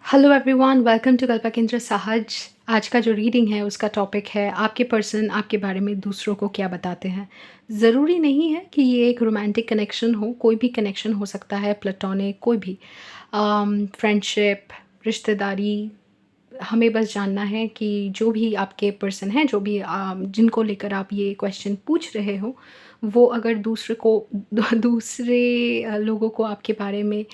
Hello everyone, welcome to कल्पकेंद्र सहज। आज का जो रीडिंग है उसका टॉपिक है आपके पर्सन आपके बारे में दूसरों को क्या बताते हैं। ज़रूरी नहीं है कि ये एक रोमांटिक कनेक्शन हो, कोई भी कनेक्शन हो सकता है, प्लेटोनिक, कोई भी फ्रेंडशिप, रिश्तेदारी। हमें बस जानना है कि जो भी आपके पर्सन हैं, जो भी जिनको लेकर आप ये क्वेश्चन पूछ रहे हो, वो अगर दूसरे लोगों को आपके बारे में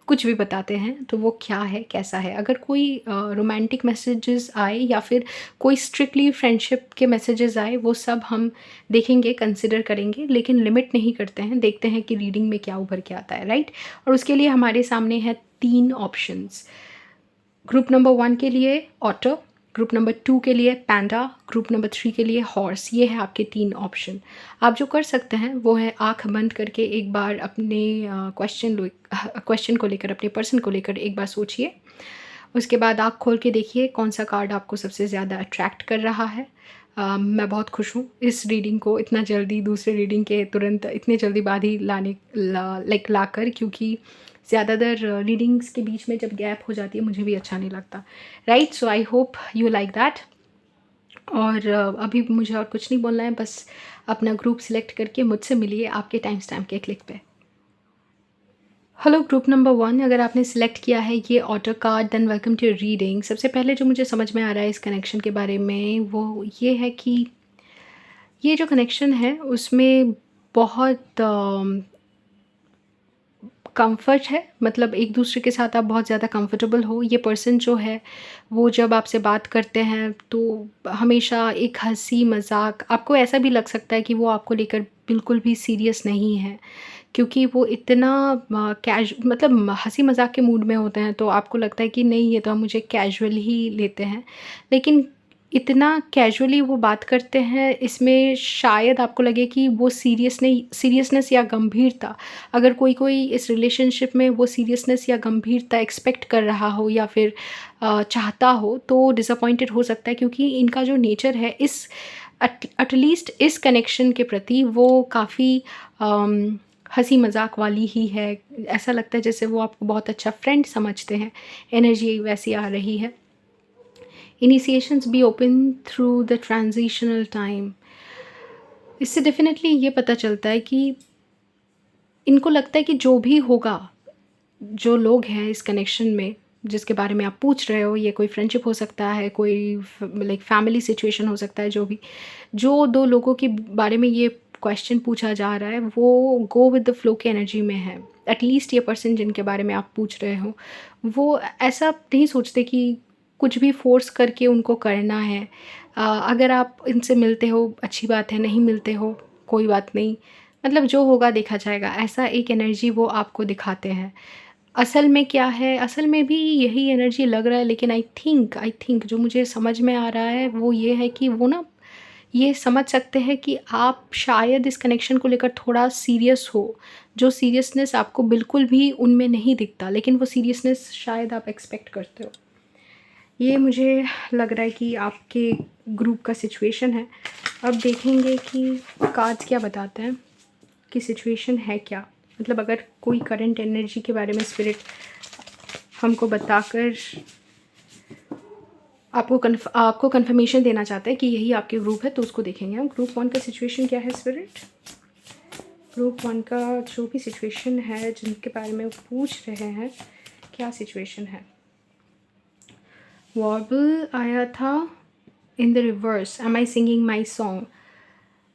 कुछ भी बताते हैं तो वो क्या है, कैसा है। अगर कोई रोमांटिक मैसेजेस आए या फिर कोई स्ट्रिक्टली फ्रेंडशिप के मैसेजेस आए, वो सब हम देखेंगे, कंसिडर करेंगे, लेकिन लिमिट नहीं करते हैं। देखते हैं कि रीडिंग में क्या उभर के आता है, राइट। और उसके लिए हमारे सामने है 3 ऑप्शंस। ग्रुप नंबर 1 के लिए ऑटो, ग्रुप नंबर 2 के लिए पैंडा, ग्रुप नंबर 3 के लिए हॉर्स। ये है आपके 3 ऑप्शन। आप जो कर सकते हैं वो है आँख बंद करके एक बार अपने क्वेश्चन को लेकर, अपने पर्सन को लेकर एक बार सोचिए। उसके बाद आँख खोल के देखिए कौन सा कार्ड आपको सबसे ज़्यादा अट्रैक्ट कर रहा है। मैं बहुत खुश हूँ इस रीडिंग को इतना जल्दी, दूसरे रीडिंग के तुरंत इतने जल्दी बाद ही लाकर, क्योंकि ज़्यादातर रीडिंग्स के बीच में जब गैप हो जाती है मुझे भी अच्छा नहीं लगता, right. So I hope you like that. और अभी मुझे और कुछ नहीं बोलना है, बस अपना ग्रुप सिलेक्ट करके मुझसे मिलिए आपके टाइम स्टैम्प के क्लिक पे। हेलो ग्रुप नंबर 1, अगर आपने सिलेक्ट किया है ये otter card, then welcome to reading. सबसे पहले जो मुझे समझ में आ रहा है इस कनेक्शन के बारे में वो ये है कि ये जो कनेक्शन है उसमें बहुत कंफर्ट है। मतलब एक दूसरे के साथ आप बहुत ज़्यादा कंफर्टेबल हो। ये पर्सन जो है वो जब आपसे बात करते हैं तो हमेशा एक हंसी मजाक, आपको ऐसा भी लग सकता है कि वो आपको लेकर बिल्कुल भी सीरियस नहीं है, क्योंकि वो इतना मतलब हंसी मजाक के मूड में होते हैं, तो आपको लगता है कि नहीं, ये तो हम मुझे कैजुअल ही लेते हैं। लेकिन इतना कैजुअली वो बात करते हैं, इसमें शायद आपको लगे कि वो सीरियसनेस या गंभीरता, अगर कोई इस रिलेशनशिप में वो सीरियसनेस या गंभीरता एक्सपेक्ट कर रहा हो या फिर चाहता हो, तो डिसअपॉइंटेड हो सकता है, क्योंकि इनका जो नेचर है इस एटलीस्ट इस कनेक्शन के प्रति वो काफ़ी हंसी मजाक वाली ही है। ऐसा लगता है जैसे वो आपको बहुत अच्छा फ्रेंड समझते हैं। एनर्जी वैसी आ रही है। इनिशिएशंस be open through the transitional time. इससे डेफिनेटली ये पता चलता है कि इनको लगता है कि जो भी होगा, जो लोग हैं इस कनेक्शन में जिसके बारे में आप पूछ रहे हो, ये कोई फ्रेंडशिप हो सकता है, कोई लाइक फैमिली सिचुएशन हो सकता है, जो भी, जो 2 लोगों के बारे में ये क्वेश्चन पूछा जा रहा है वो गो विद द फ्लो की एनर्जी में है। एटलीस्ट ये पर्सन जिनके बारे में आप पूछ रहे हो वो ऐसा नहीं सोचते कि कुछ भी फ़ोर्स करके उनको करना है। अगर आप इनसे मिलते हो अच्छी बात है, नहीं मिलते हो कोई बात नहीं, मतलब जो होगा देखा जाएगा, ऐसा एक एनर्जी वो आपको दिखाते हैं। असल में क्या है, असल में भी यही एनर्जी लग रहा है, लेकिन आई थिंक जो मुझे समझ में आ रहा है वो ये है कि वो ना ये समझ सकते हैं कि आप शायद इस कनेक्शन को लेकर थोड़ा सीरियस हो। जो सीरियसनेस आपको बिल्कुल भी उनमें नहीं दिखता, लेकिन वो सीरियसनेस शायद आप एक्सपेक्ट करते हो। ये मुझे लग रहा है कि आपके ग्रुप का सिचुएशन है। अब देखेंगे कि कार्ड्स क्या बताते हैं कि सिचुएशन है क्या। मतलब अगर कोई करंट एनर्जी के बारे में स्पिरिट हमको बताकर आपको कंफर्मेशन देना चाहता है कि यही आपके ग्रुप है, तो उसको देखेंगे हम। ग्रुप 1 का सिचुएशन क्या है स्पिरिट? ग्रुप 1 का जो भी सिचुएशन है, जिनके बारे में वो पूछ रहे हैं, क्या सिचुएशन है? वॉर्बल आया था in the reverse, am I singing my song.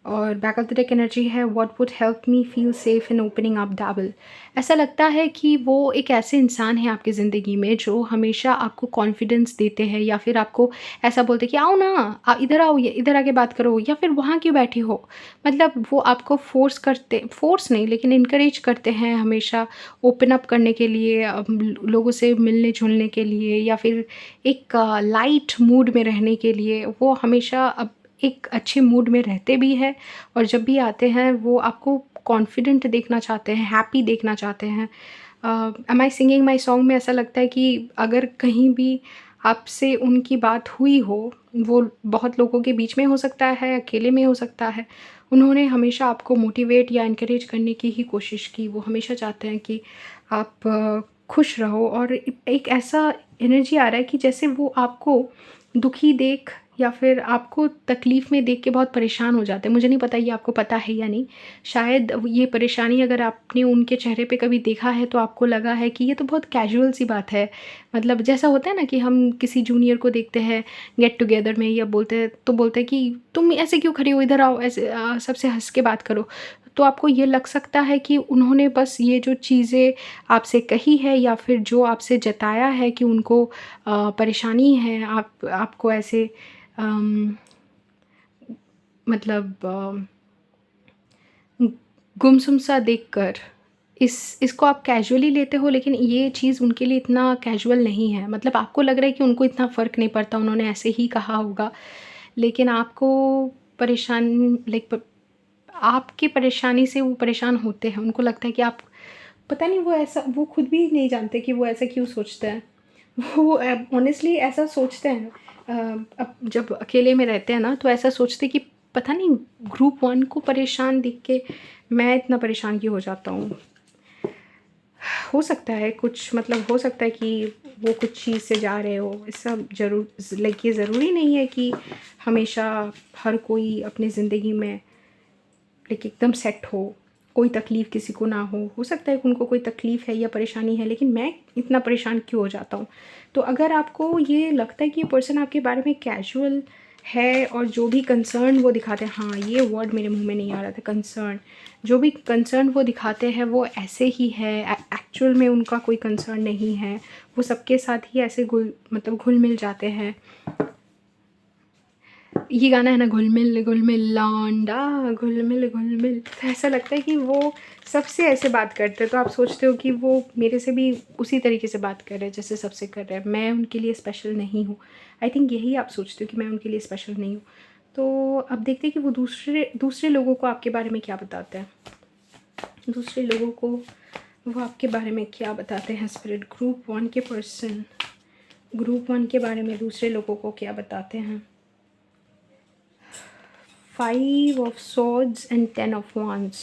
और back of the deck energy है what would help me feel safe in opening up डैबल। ऐसा लगता है कि वो एक ऐसे इंसान हैं आपकी ज़िंदगी में जो हमेशा आपको कॉन्फिडेंस देते हैं, या फिर आपको ऐसा बोलते हैं कि आओ ना, इधर आओ, ये इधर आके बात करो, या फिर वहाँ क्यों बैठे हो। मतलब वो आपको फोर्स नहीं, लेकिन इनकरेज करते हैं हमेशा ओपन अप करने के लिए, लोगों से मिलने जुलने के लिए, या फिर एक लाइट मूड में रहने के लिए। वो हमेशा अब एक अच्छे मूड में रहते भी हैं, और जब भी आते हैं वो आपको कॉन्फिडेंट देखना चाहते हैं, हैप्पी देखना चाहते हैं। Am I singing my song में ऐसा लगता है कि अगर कहीं भी आपसे उनकी बात हुई हो, वो बहुत लोगों के बीच में हो सकता है, अकेले में हो सकता है, उन्होंने हमेशा आपको मोटिवेट या इनकरेज करने की ही कोशिश की। वो हमेशा चाहते हैं कि आप खुश रहो। और एक ऐसा एनर्जी आ रहा है कि जैसे वो आपको दुखी देख या फिर आपको तकलीफ़ में देख के बहुत परेशान हो जाते हैं। मुझे नहीं पता ये आपको पता है या नहीं? शायद ये परेशानी अगर आपने उनके चेहरे पे कभी देखा है तो आपको लगा है कि ये तो बहुत कैज़ुअल सी बात है। मतलब जैसा होता है ना कि हम किसी जूनियर को देखते हैं गेट टुगेदर में या बोलते हैं कि तुम ऐसे क्यों खड़े हो, इधर आओ, ऐसे सबसे हँस के बात करो। तो आपको ये लग सकता है कि उन्होंने बस ये जो चीज़ें आपसे कही है या फिर जो आपसे जताया है कि उनको परेशानी है, आपको ऐसे अम, मतलब गुमसुम सा देखकर इसको आप कैजुअली लेते हो, लेकिन ये चीज़ उनके लिए इतना कैजुअल नहीं है। मतलब आपको लग रहा है कि उनको इतना फ़र्क नहीं पड़ता, उन्होंने ऐसे ही कहा होगा, लेकिन आपको परेशान लाइक प आपकी परेशानी से वो परेशान होते हैं। उनको लगता है कि आप पता नहीं, वो खुद भी नहीं जानते कि वो ऐसा क्यों सोचते हैं। वो ऑनेस्टली ऐसा सोचते हैं। अब जब अकेले में रहते हैं ना तो ऐसा सोचते हैं कि पता नहीं ग्रुप वन को परेशान देख के मैं इतना परेशान क्यों हो जाता हूँ। हो सकता है कुछ, मतलब हो सकता है कि वो कुछ चीज़ से जा रहे हो। ऐसा ज़रूर लाइक ये ज़रूरी नहीं है कि हमेशा हर कोई अपनी ज़िंदगी में लाइक एकदम सेट हो, कोई तकलीफ़ किसी को ना हो सकता है कि उनको कोई तकलीफ़ है या परेशानी है, लेकिन मैं इतना परेशान क्यों हो जाता हूँ। तो अगर आपको ये लगता है कि ये पर्सन आपके बारे में कैजुअल है और जो भी कंसर्न वो दिखाते हैं, हाँ ये वर्ड मेरे मुंह में नहीं आ रहा था, कंसर्न, जो भी कंसर्न वो दिखाते हैं वो ऐसे ही है, एक्चुअल में उनका कोई कंसर्न नहीं है, वो सबके साथ ही ऐसे घुल मिल जाते हैं। ये गाना है ना, घुल मिल लौंडा, घुल मिल, तो ऐसा लगता है कि वो सबसे ऐसे बात करते हैं, तो आप सोचते हो कि वो मेरे से भी उसी तरीके से बात कर रहे हैं जैसे सबसे कर रहे हैं, मैं उनके लिए स्पेशल नहीं हूँ। आई थिंक यही आप सोचते हो कि मैं उनके लिए स्पेशल नहीं हूँ। तो अब देखते हैं कि वो दूसरे लोगों को आपके बारे में क्या बताते हैं। दूसरे लोगों को वो आपके बारे में क्या बताते हैं स्पिरिट। ग्रुप वन के पर्सन ग्रुप वन के बारे में दूसरे लोगों को क्या बताते हैं। 5 of swords and 10 of wands।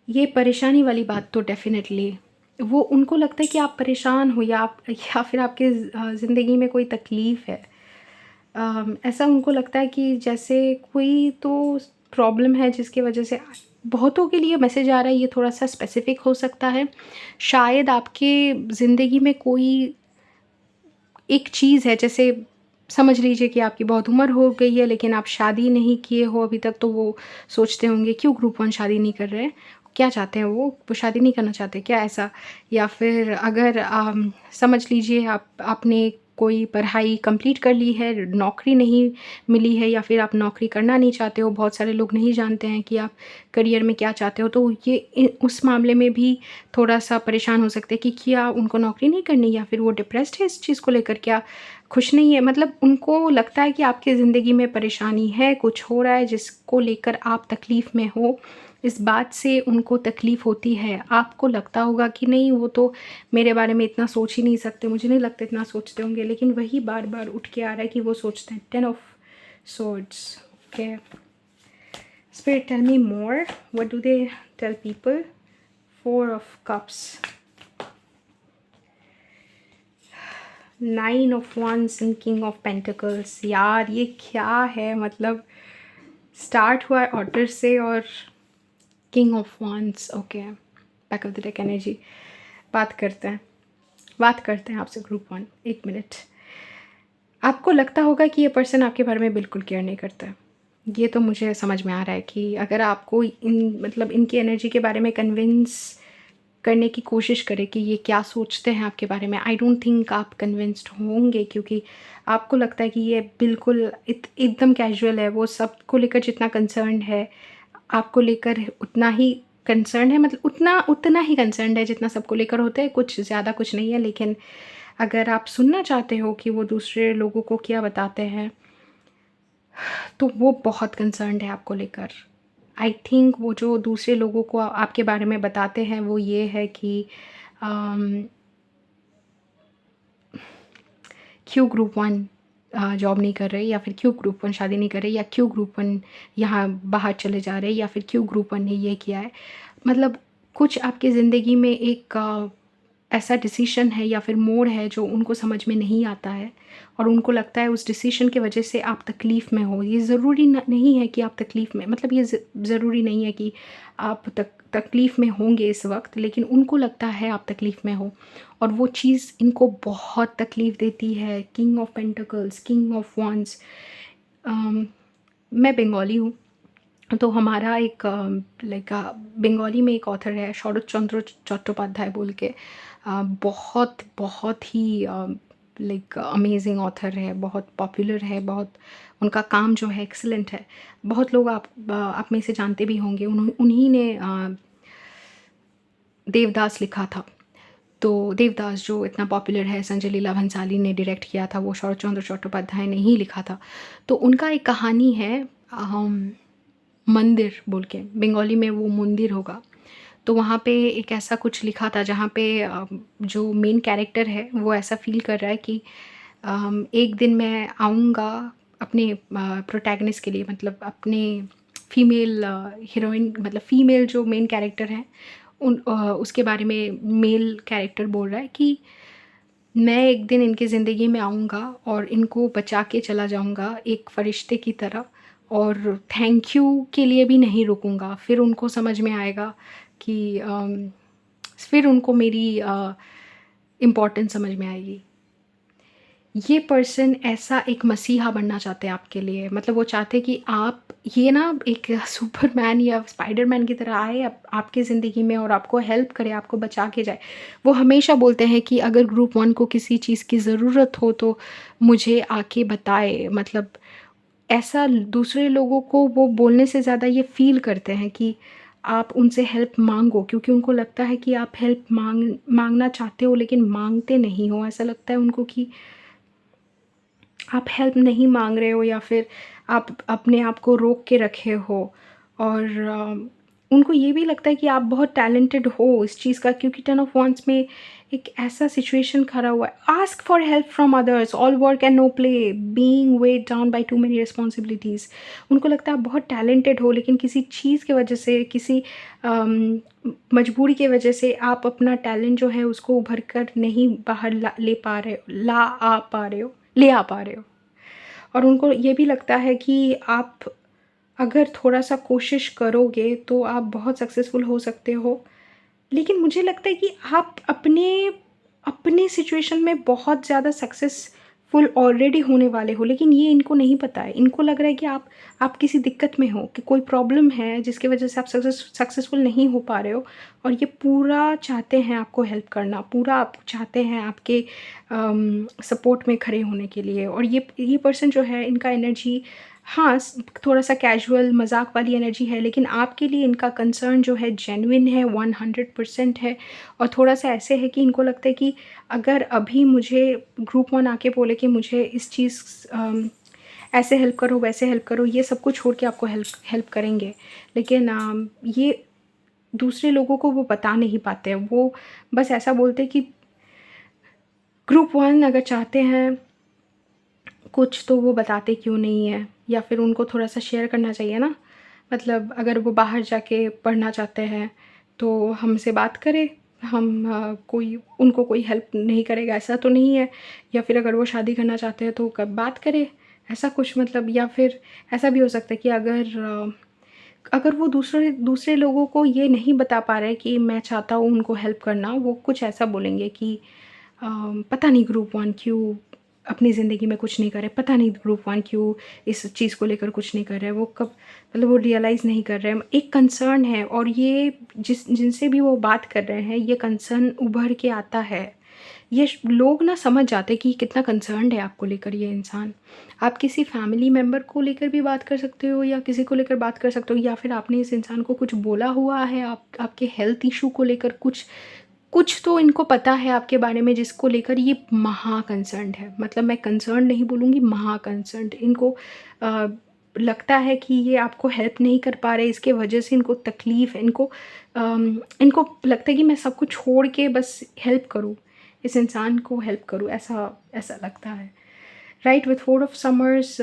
ये परेशानी वाली बात तो डेफ़िनेटली वो उनको लगता है कि आप परेशान हो या फिर आपके ज़िंदगी में कोई तकलीफ़ है। ऐसा उनको लगता है कि जैसे कोई तो प्रॉब्लम है जिसकी वजह से बहुतों के लिए मैसेज आ रहा है, ये थोड़ा-सा स्पेसिफ़िक हो सकता है। शायद आपके ज़िंदगी में कोई एक चीज़ है, जैसे समझ लीजिए कि आपकी बहुत उम्र हो गई है लेकिन आप शादी नहीं किए हो अभी तक, तो वो सोचते होंगे क्यों ग्रुप वन शादी नहीं कर रहे हैं? क्या चाहते हैं वो शादी नहीं करना चाहते क्या ऐसा? या फिर अगर समझ लीजिए आपने कोई पढ़ाई कंप्लीट कर ली है, नौकरी नहीं मिली है या फिर आप नौकरी करना नहीं चाहते हो, बहुत सारे लोग नहीं जानते हैं कि आप करियर में क्या चाहते हो, तो उस मामले में भी थोड़ा-सा परेशान हो सकते हैं कि क्या उनको नौकरी नहीं करनी या फिर वो डिप्रेस्ड है इस चीज़ को लेकर, क्या खुश नहीं है। मतलब उनको लगता है कि आपकी ज़िंदगी में परेशानी है, कुछ हो रहा है जिसको लेकर आप तकलीफ़ में हो, इस बात से उनको तकलीफ़ होती है। आपको लगता होगा कि नहीं वो तो मेरे बारे में इतना सोच ही नहीं सकते, मुझे नहीं लगता इतना सोचते होंगे, लेकिन वही बार-बार उठ के आ रहा है कि वो सोचते हैं। 10 of swords, okay. Spirit, tell me more. What do they tell people? 4 of cups. 9 of wands and king of pentacles। यार ये क्या है, मतलब स्टार्ट हुआ है ऑर्डर से और king of wands, okay. Back of the deck energy. बात करते हैं आपसे ग्रुप वन। 1 मिनट। आपको लगता होगा कि ये पर्सन आपके बारे में बिल्कुल केयर नहीं करता है। ये तो मुझे समझ में आ रहा है कि अगर आपको इनकी एनर्जी के बारे में कन्विंस करने की कोशिश करें कि ये क्या सोचते हैं आपके बारे में, आई डोंट थिंक आप कन्विंस्ड होंगे, क्योंकि आपको लगता है कि ये बिल्कुल एकदम कैजुअल है। वो सबको लेकर जितना कंसर्न्ड है, आपको लेकर उतना ही कंसर्न्ड है, मतलब उतना ही कंसर्न्ड है जितना सबको लेकर होते हैं, कुछ ज़्यादा कुछ नहीं है। लेकिन अगर आप सुनना चाहते हो कि वो दूसरे लोगों को क्या बताते हैं, तो वो बहुत कंसर्न्ड है आपको लेकर। आई थिंक वो जो दूसरे लोगों को आपके बारे में बताते हैं वो ये है कि क्यों ग्रुप वन जॉब नहीं कर रहे, या फिर क्यों ग्रुप वन शादी नहीं कर रहे, या क्यों ग्रुप वन यहाँ बाहर चले जा रहे, या फिर क्यों ग्रुप वन ने ये किया है। मतलब कुछ आपकी ज़िंदगी में एक ऐसा डिसीज़न है या फिर मोड़ है जो उनको समझ में नहीं आता है और उनको लगता है उस डिसीज़न की वजह से आप तकलीफ़ में हो। ये ज़रूरी नहीं है कि आप तकलीफ़ में, मतलब ये ज़रूरी नहीं है कि आप तकलीफ़ में होंगे इस वक़्त, लेकिन उनको लगता है आप तकलीफ़ में हो और वो चीज़ इनको बहुत तकलीफ़ देती है। King of Pentacles, King of Wands. Um, मैं बंगाली हूँ, तो हमारा एक लाइक बंगाली में एक ऑथर है शरत चंद्र चट्टोपाध्याय बोल के, बहुत बहुत ही लाइक अमेजिंग ऑथर है, बहुत पॉपुलर है, बहुत उनका काम जो है एक्सीलेंट है। बहुत लोग आप में से जानते भी होंगे, उन्हीं ने देवदास लिखा था। तो देवदास जो इतना पॉपुलर है, संजय लीला भंसाली ने डायरेक्ट किया था, वो शरत चंद्र चट्टोपाध्याय ने ही लिखा था। तो उनका एक कहानी है, मंदिर बोल के, बंगाली में वो मंदिर होगा। तो वहाँ पे एक ऐसा कुछ लिखा था जहाँ पे जो मेन कैरेक्टर है वो ऐसा फ़ील कर रहा है कि एक दिन मैं आऊँगा अपने प्रोटैगनिस्ट के लिए, मतलब अपने फीमेल हीरोइन, मतलब फीमेल जो मेन कैरेक्टर है उसके बारे में मेल कैरेक्टर बोल रहा है कि मैं एक दिन इनकी ज़िंदगी में आऊँगा और इनको बचा के चला जाऊँगा एक फ़रिश्ते की तरह, और थैंक यू के लिए भी नहीं रुकूँगा। फिर उनको समझ में आएगा कि फिर उनको मेरी इम्पोर्टेंस समझ में आएगी। ये पर्सन ऐसा एक मसीहा बनना चाहते हैं आपके लिए, मतलब वो चाहते हैं कि आप ये ना एक सुपरमैन या स्पाइडरमैन की तरह आए आपकी ज़िंदगी में और आपको हेल्प करे, आपको बचा के जाए। वो हमेशा बोलते हैं कि अगर ग्रुप वन को किसी चीज़ की ज़रूरत हो तो मुझे आके बताए, मतलब ऐसा दूसरे लोगों को वो बोलने से ज़्यादा ये फ़ील करते हैं कि आप उनसे हेल्प माँगो, क्योंकि उनको लगता है कि आप हेल्प माँगना चाहते हो लेकिन माँगते नहीं हो। ऐसा लगता है उनको कि आप हेल्प नहीं माँग रहे हो या फिर आप अपने आप को रोक के रखे हो, और उनको ये भी लगता है कि आप बहुत टैलेंटेड हो इस चीज़ का, क्योंकि 10 ऑफ वांड्स में एक ऐसा सिचुएशन खड़ा हुआ है, ask for help from others, all work and no play, being weighed down by too many responsibilities. उनको लगता है आप बहुत टैलेंटेड हो लेकिन किसी चीज़ की वजह से, किसी मजबूरी की वजह से आप अपना टैलेंट जो है उसको उभर कर नहीं बाहर ले आ पा रहे हो। और उनको ये भी लगता है कि आप अगर थोड़ा-सा कोशिश करोगे तो आप बहुत सक्सेसफुल हो सकते हो। लेकिन मुझे लगता है कि आप अपने सिचुएशन में बहुत ज़्यादा सक्सेसफुल ऑलरेडी होने वाले हो, लेकिन ये इनको नहीं पता है। इनको लग रहा है कि आप किसी दिक्कत में हो, कि कोई प्रॉब्लम है जिसकी वजह से आप सक्सेसफुल नहीं हो पा रहे हो, और ये पूरा चाहते हैं आपको हेल्प करना, पूरा आप चाहते हैं आपके सपोर्ट में खड़े होने के लिए। और ये पर्सन जो है, इनका एनर्जी, हाँ, थोड़ा-सा कैजुअल मज़ाक वाली एनर्जी है, लेकिन आपके लिए इनका कंसर्न जो है जेन्युइन है, 100% है। और थोड़ा-सा ऐसे है कि इनको लगता है कि अगर अभी मुझे ग्रुप वन आके बोले कि मुझे इस चीज़ ऐसे हेल्प करो, वैसे हेल्प करो, ये सब कुछ छोड़ के आपको हेल्प हेल्प करेंगे। लेकिन ये दूसरे लोगों को वो बता नहीं पाते हैं। वो बस ऐसा बोलते हैं कि ग्रुप वन अगर चाहते हैं कुछ तो वो बताते क्यों नहीं है, या फिर उनको थोड़ा-सा शेयर करना चाहिए ना। मतलब अगर वो बाहर जाके पढ़ना चाहते हैं तो हमसे बात करें, हम कोई उनको कोई हेल्प नहीं करेगा ऐसा तो नहीं है। या फिर अगर वो शादी करना चाहते हैं तो कब बात करें, ऐसा कुछ, मतलब। या फिर ऐसा भी हो सकता है कि अगर वो दूसरे दूसरे लोगों को ये नहीं बता पा रहे कि मैं चाहता हूँ उनको हेल्प करना, वो कुछ ऐसा बोलेंगे कि पता नहीं ग्रुप वन क्यों अपनी ज़िंदगी में कुछ नहीं कर रहे, पता नहीं ग्रुप वन क्यों इस चीज़ को लेकर कुछ नहीं कर रहे। वो कब, मतलब वो रियलाइज़ नहीं कर रहे हैं। एक कंसर्न है, और ये जिनसे भी वो बात कर रहे हैं, ये कंसर्न उभर के आता है। ये लोग ना समझ जाते हैं कि कितना कंसर्न्ड है आपको लेकर ये इंसान। आप किसी फैमिली मेम्बर को लेकर भी बात कर सकते हो, या किसी को लेकर बात कर सकते हो, या फिर आपने इस इंसान को कुछ बोला हुआ है, आपके हेल्थ इशू को लेकर कुछ कुछ तो इनको पता है आपके बारे में, जिसको लेकर ये महा कंसर्न्ड है। मतलब मैं कंसर्न्ड नहीं बोलूँगी, महा कंसर्न्ड। इनको अ, लगता है कि ये आपको हेल्प नहीं कर पा रहे, इसके वजह से इनको तकलीफ़ है। इनको लगता है कि मैं सब कुछ छोड़ के बस हेल्प करूँ, इस इंसान को हेल्प करूँ, ऐसा ऐसा लगता है। Right, with four of summers,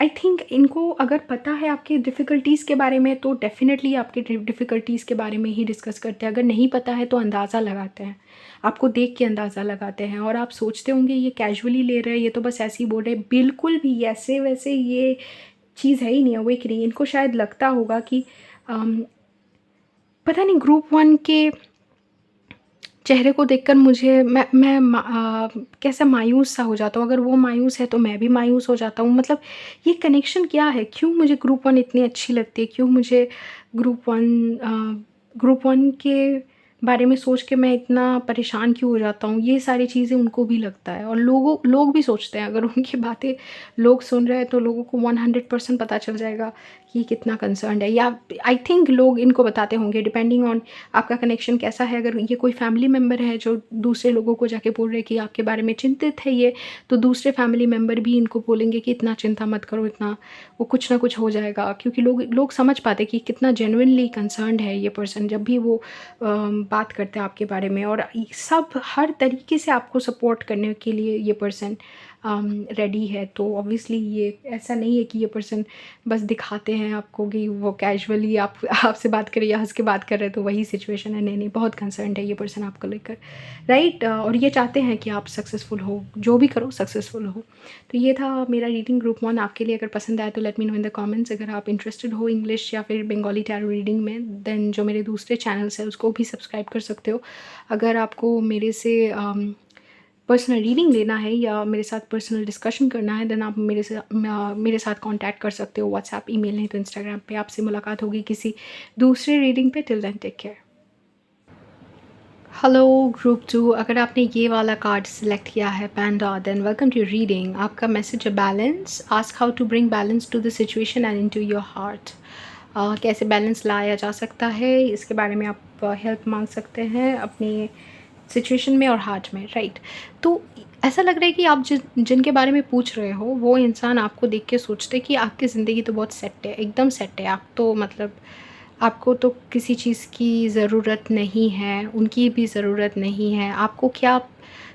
I think इनको अगर पता है आपके डिफ़िकल्टीज़ के बारे में तो डेफ़िनेटली आपके डिफ़िकल्टीज़ के बारे में ही डिस्कस करते हैं। अगर नहीं पता है तो अंदाज़ा लगाते हैं, आपको देख के अंदाज़ा लगाते हैं। और आप सोचते होंगे ये कैजुअली ले रहे हैं, ये तो बस ऐसे ही बोल रहे हैं। बिल्कुल भी ऐसे वैसे ये चीज़ है ही नहीं, अवेकनिंग। इनको शायद लगता होगा कि पता नहीं ग्रुप वन के चेहरे को देखकर मुझे कैसा मायूस सा हो जाता हूँ। अगर वो मायूस है तो मैं भी मायूस हो जाता हूँ। मतलब ये कनेक्शन क्या है? क्यों मुझे ग्रुप वन इतनी अच्छी लगती है? क्यों मुझे ग्रुप वन के बारे में सोच के मैं इतना परेशान क्यों हो जाता हूँ? ये सारी चीज़ें उनको भी लगता है और लोग भी सोचते हैं। अगर उनकी बातें लोग सुन रहे हैं तो लोगों को 100% पता चल जाएगा कि ये कितना कंसर्न्ड है। या आई थिंक लोग इनको बताते होंगे डिपेंडिंग ऑन आपका कनेक्शन कैसा है। अगर ये कोई फैमिली मेम्बर है जो दूसरे लोगों को जाके बोल रहे हैं कि आपके बारे में चिंतित है ये, तो दूसरे फैमिली मेम्बर भी इनको बोलेंगे कि इतना चिंता मत करो, इतना वो कुछ ना कुछ हो जाएगा। क्योंकि लोग समझ पाते हैं कि कितना जेन्युइनली कंसर्न्ड है ये पर्सन जब भी वो बात करते हैं आपके बारे में। और सब हर तरीके से आपको सपोर्ट करने के लिए ये पर्सन रेडी है। तो ऑब्वियसली ये ऐसा नहीं है कि ये पर्सन बस दिखाते हैं आपको कि वो कैजुअली आपसे बात कर रहे या हँस के बात कर रहे हैं तो वही सिचुएशन है। नहीं, बहुत कंसर्न्ड है ये पर्सन आपको लेकर, राइट। और ये चाहते हैं कि आप सक्सेसफुल हो, जो भी करो सक्सेसफुल हो। तो ये था मेरा रीडिंग ग्रुप वन आपके लिए। अगर पसंद आए तो let me know in the comments. अगर आप इंटरेस्टेड हो इंग्लिश या फिर बंगाली टैरो रीडिंग में, देन जो मेरे दूसरे चैनल्स हैं उसको भी सब्सक्राइब कर सकते हो। अगर आपको मेरे से पर्सनल रीडिंग लेना है या मेरे साथ पर्सनल डिस्कशन करना है, देन आप मेरे साथ कांटेक्ट कर सकते हो व्हाट्सएप, ईमेल, नहीं तो इंस्टाग्राम पे। आपसे मुलाकात होगी किसी दूसरे रीडिंग पे। Till then take care. Hello group two, अगर आपने ये वाला कार्ड सेलेक्ट किया है panda, then welcome to reading. आपका मैसेज है balance. Ask how to bring balance to the situation and into your heart. कैसे बैलेंस लाया जा सकता है इसके बारे में आप हेल्प मांग सकते हैं अपनी सिचुएशन में और हार्ट में, राइट। तो ऐसा लग रहा है कि आप जिनके बारे में पूछ रहे हो वो इंसान आपको देख के सोचते कि आपकी ज़िंदगी तो बहुत सेट है, एकदम सेट है। आप तो मतलब आपको तो किसी चीज़ की ज़रूरत नहीं है, उनकी भी ज़रूरत नहीं है। आपको क्या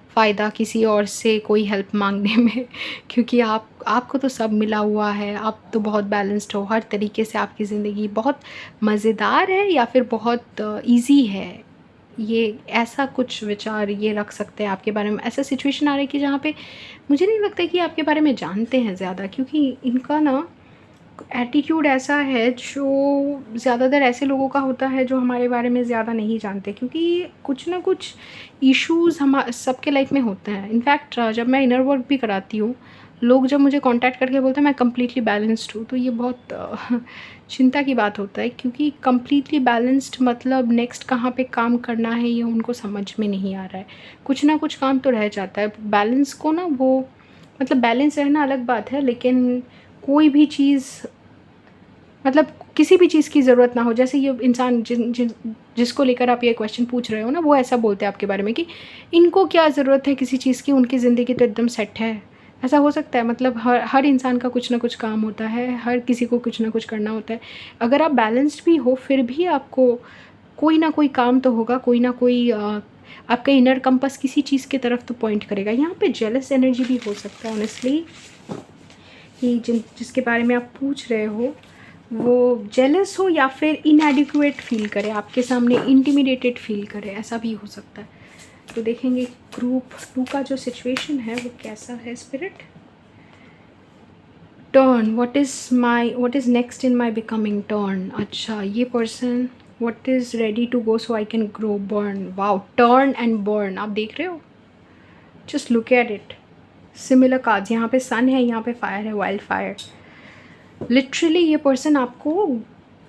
फ़ायदा किसी और से कोई हेल्प मांगने में क्योंकि आपको तो सब मिला हुआ है। आप तो बहुत बैलेंस्ड हो, हर तरीके से आपकी ज़िंदगी बहुत मज़ेदार है या फिर बहुत ईज़ी है। ये ऐसा कुछ विचार ये रख सकते हैं आपके बारे में। ऐसा सिचुएशन आ रहा है कि जहाँ पे मुझे नहीं लगता कि आपके बारे में जानते हैं ज़्यादा, क्योंकि इनका ना एटीट्यूड ऐसा है जो ज़्यादातर ऐसे लोगों का होता है जो हमारे बारे में ज़्यादा नहीं जानते। क्योंकि कुछ ना कुछ इश्यूज़ हम सबके लाइफ में होते हैं। इनफैक्ट जब मैं इनर वर्क भी कराती हूँ, लोग जब मुझे कांटेक्ट करके बोलते हैं मैं कम्प्लीटली बैलेंस्ड हूँ, तो ये बहुत चिंता की बात होता है। क्योंकि कम्प्लीटली बैलेंस्ड मतलब नेक्स्ट कहाँ पे काम करना है ये उनको समझ में नहीं आ रहा है। कुछ ना कुछ काम तो रह जाता है। बैलेंस को ना वो मतलब बैलेंस रहना अलग बात है, लेकिन कोई भी चीज़ मतलब किसी भी चीज़ की ज़रूरत ना हो। जैसे ये इंसान जिसको लेकर आप ये क्वेश्चन पूछ रहे हो ना, वो ऐसा बोलते हैं आपके बारे में कि इनको क्या ज़रूरत है किसी चीज़ की, उनकी ज़िंदगी तो एकदम सेट है। ऐसा हो सकता है? मतलब हर इंसान का कुछ ना कुछ काम होता है, हर किसी को कुछ ना कुछ करना होता है। अगर आप बैलेंस्ड भी हो फिर भी आपको कोई ना कोई काम तो होगा, कोई ना कोई आपका इनर कंपास किसी चीज़ की तरफ तो पॉइंट करेगा। यहाँ पे जेलस एनर्जी भी हो सकता है ऑनेस्टली, कि जिसके बारे में आप पूछ रहे हो वो जेलस हो या फिर इनएडिक्वेट फील करे, आपके सामने इंटिमिडेटेड फील करे, ऐसा भी हो सकता है। तो देखेंगे ग्रुप टू का जो सिचुएशन है वो कैसा है। Spirit turn, what is next in my becoming turn. अच्छा, ये person what is ready to go so I can grow burn. Wow, turn and burn आप देख रहे हो, just look at it. Similar cards, यहाँ पे सन है, यहाँ पे फायर है, वाइल्ड फायर। लिटरली ये पर्सन आपको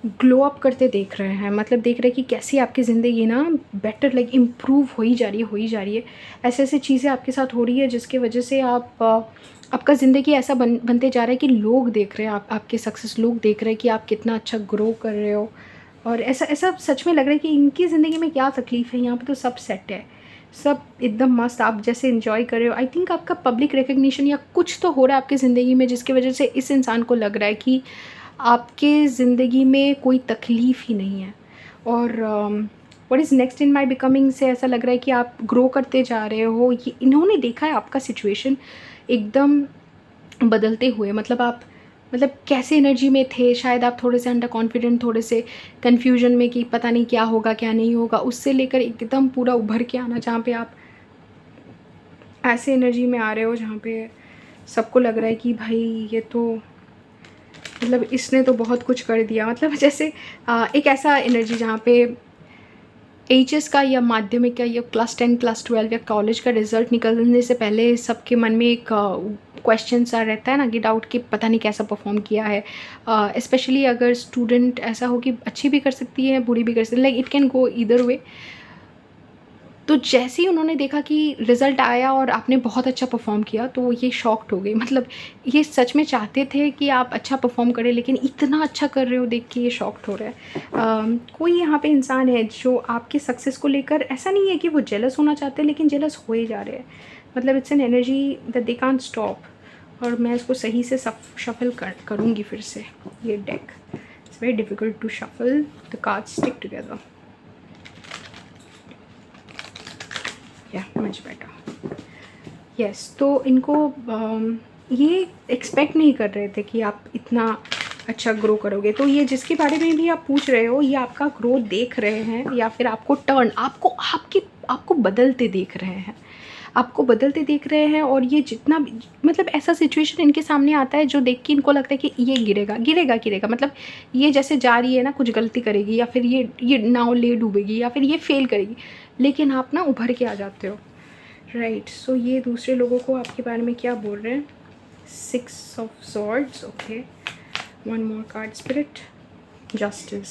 ग्लो अप करते देख रहे हैं। मतलब देख रहे हैं कि कैसी आपकी ज़िंदगी ना बेटर लाइक इम्प्रूव हो ही जा रही है। ऐसे ऐसे चीज़ें आपके साथ हो रही है जिसकी वजह से आपका ज़िंदगी ऐसा बनते जा रहा है कि लोग देख रहे हैं आपके सक्सेस, लोग देख रहे हैं कि आप कितना अच्छा ग्रो कर रहे हो। और ऐसा ऐसा सच में लग रहा है कि इनकी ज़िंदगी में क्या तकलीफ़ है, यहाँ पे तो सब सेट है, सब एकदम मस्त, आप जैसे इन्जॉय कर रहे हो। आई थिंक आपका पब्लिक रिकग्निशन या कुछ तो हो रहा है आपकी ज़िंदगी में जिसकी वजह से इस इंसान को लग रहा है कि आपके ज़िंदगी में कोई तकलीफ़ ही नहीं है। और what is next in my becoming से ऐसा लग रहा है कि आप ग्रो करते जा रहे हो। इन्होंने देखा है आपका सिचुएशन एकदम बदलते हुए। मतलब आप मतलब कैसे एनर्जी में थे, शायद आप थोड़े से अंडर कॉन्फिडेंट, थोड़े से कन्फ्यूजन में कि पता नहीं क्या होगा क्या नहीं होगा, उससे लेकर एकदम पूरा उभर के आना, जहाँ पे आप ऐसे एनर्जी में आ रहे हो जहाँ पे सबको लग रहा है कि भाई ये तो मतलब इसने तो बहुत कुछ कर दिया। मतलब जैसे एक ऐसा एनर्जी जहाँ पे एचएस का या माध्यमिक का या क्लास 10 क्लास 12 या कॉलेज का रिजल्ट निकलने से पहले सबके मन में एक क्वेश्चन सा रहता है ना, कि डाउट कि पता नहीं कैसा परफॉर्म किया है। स्पेशली अगर स्टूडेंट ऐसा हो कि अच्छी भी कर सकती है बुरी भी कर सकती है, like it can go either way. तो जैसे ही उन्होंने देखा कि रिज़ल्ट आया और आपने बहुत अच्छा परफ़ॉर्म किया, तो ये शॉक्ड हो गई। मतलब ये सच में चाहते थे कि आप अच्छा परफ़ॉर्म करें, लेकिन इतना अच्छा कर रहे हो देख के ये शॉक्ड हो रहा है। कोई यहाँ पे इंसान है जो आपके सक्सेस को लेकर, ऐसा नहीं है कि वो जेलस होना चाहते हैं, लेकिन जेलस हो ही जा रहे हैं। मतलब it's an energy that they can't stop. और मैं इसको सही से शफल करूँगी फिर से ये deck. It's very difficult to shuffle the cards stick together. Yeah much better. Yes, तो इनको ये एक्सपेक्ट नहीं कर रहे थे कि आप इतना अच्छा ग्रो करोगे। तो ये जिसके बारे में भी आप पूछ रहे हो, ये आपका ग्रोथ देख रहे हैं, या फिर आपको टर्न, आपको बदलते देख रहे हैं, आपको बदलते देख रहे हैं। और ये जितना भी मतलब ऐसा सिचुएशन इनके सामने आता है जो देख के इनको लगता है कि ये गिरेगा गिरेगा गिरेगा, मतलब ये जैसे जा रही है ना, कुछ गलती करेगी, या फिर ये नाव ले डूबेगी, या फिर ये फेल करेगी, लेकिन आप ना उभर के आ जाते हो। राइट, सो ये दूसरे लोगों को आपके बारे में क्या बोल रहे हैं? 6 of swords, okay. One more card, spirit, justice.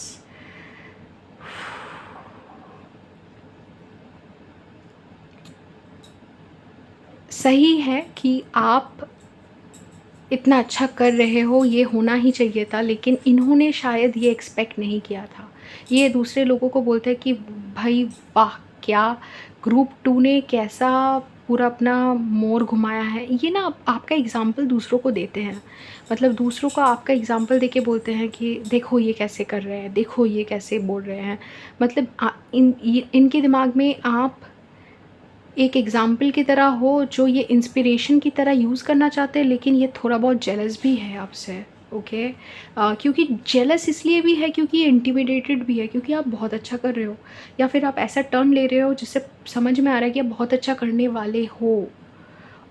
सही है कि आप इतना अच्छा कर रहे हो, ये होना ही चाहिए था, लेकिन इन्होंने शायद ये एक्सपेक्ट नहीं किया था। ये दूसरे लोगों को बोलते हैं कि भाई वाह, क्या ग्रुप 2 ने कैसा पूरा अपना मोर घुमाया है। ये ना आपका एग्ज़ाम्पल दूसरों को देते हैं, मतलब दूसरों को आपका एग्ज़ाम्पल देके बोलते हैं कि देखो ये कैसे कर रहे हैं, देखो ये कैसे बोल रहे हैं। मतलब इनके दिमाग में आप एक एग्ज़ाम्पल की तरह हो, जो ये इंस्पिरेशन की तरह यूज़ करना चाहते हैं, लेकिन ये थोड़ा बहुत जेलस भी है आपसे। ओके, क्योंकि जेलस इसलिए भी है क्योंकि ये इंटिमिडेटेड भी है, क्योंकि आप बहुत अच्छा कर रहे हो, या फिर आप ऐसा टर्न ले रहे हो जिससे समझ में आ रहा है कि आप बहुत अच्छा करने वाले हो।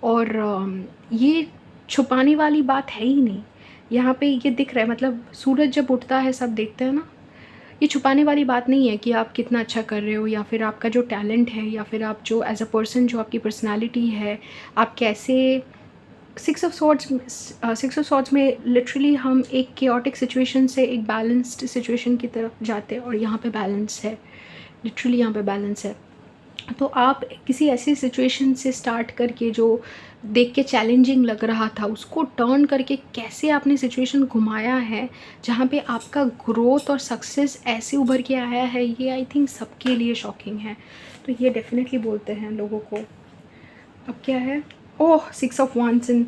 और ये छुपाने वाली बात है ही नहीं, यहाँ पे ये दिख रहा है। मतलब सूरज जब उठता है सब देखते हैं ना, ये छुपाने वाली बात नहीं है कि आप कितना अच्छा कर रहे हो, या फिर आपका जो टैलेंट है, या फिर आप जो एज अ पर्सन, जो आपकी पर्सनालिटी है, आप कैसे। 6 ऑफ सॉर्ड्स में लिटरली हम एक केओटिक सिचुएशन से एक बैलेंस्ड सिचुएशन की तरफ जाते हैं, और यहाँ पे बैलेंस है, लिटरली यहाँ पे बैलेंस है। तो आप किसी ऐसी सिचुएशन से स्टार्ट करके जो देख के चैलेंजिंग लग रहा था, उसको टर्न करके कैसे आपने सिचुएशन घुमाया है, जहाँ पे आपका ग्रोथ और सक्सेस ऐसे उभर के आया है, ये आई थिंक सबके लिए शॉकिंग है। तो ये डेफिनेटली बोलते हैं लोगों को। अब क्या है? ओह, 6 of wands in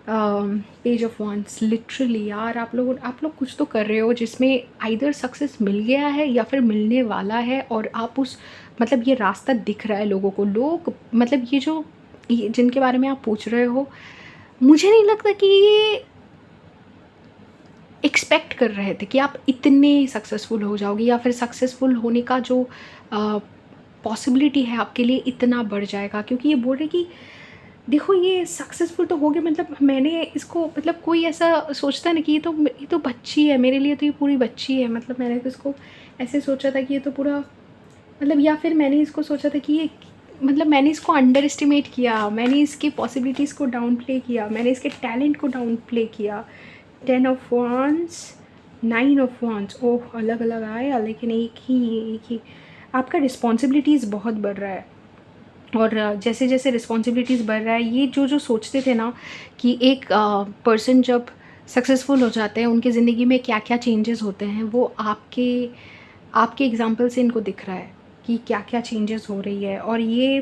page of wands. Literally यार, आप लोग कुछ तो कर रहे हो जिसमें आइदर सक्सेस मिल गया है या फिर मिलने वाला है, और आप उस मतलब ये रास्ता दिख रहा है लोगों को। लोग मतलब ये जिनके बारे में आप पूछ रहे हो, मुझे नहीं लगता कि ये एक्सपेक्ट कर रहे थे कि आप इतने सक्सेसफुल हो जाओगे, या फिर सक्सेसफुल होने का जो पॉसिबिलिटी है आपके लिए इतना बढ़ जाएगा। क्योंकि ये बोल रहे कि देखो ये सक्सेसफुल तो हो गया, मतलब मैंने इसको, मतलब कोई ऐसा सोचता है ना कि ये तो बच्ची है, मेरे लिए तो ये पूरी बच्ची है। मतलब मैंने तो इसको ऐसे सोचा था कि ये तो पूरा, मतलब या फिर मैंने इसको सोचा था कि ये, मतलब मैंने इसको अंडर एस्टिमेट किया, मैंने इसकी पॉसिबिलिटीज़ को डाउन प्ले किया, मैंने इसके टैलेंट को डाउन प्ले किया। 10 ऑफ वांड्स, 9 ऑफ वांड्स, ओह अलग अलग आया, लेकिन एक ही आपका रिस्पॉन्सिबिलिटीज़ बहुत बढ़ रहा है। और जैसे जैसे रिस्पॉन्सिबिलिटीज़ बढ़ रहा है, ये जो सोचते थे ना कि एक पर्सन जब सक्सेसफुल हो जाते हैं, उनकी ज़िंदगी में क्या क्या चेंजेस होते हैं, वो आपके एग्जाम्पल से इनको दिख रहा है कि क्या क्या चेंजेस हो रही है। और ये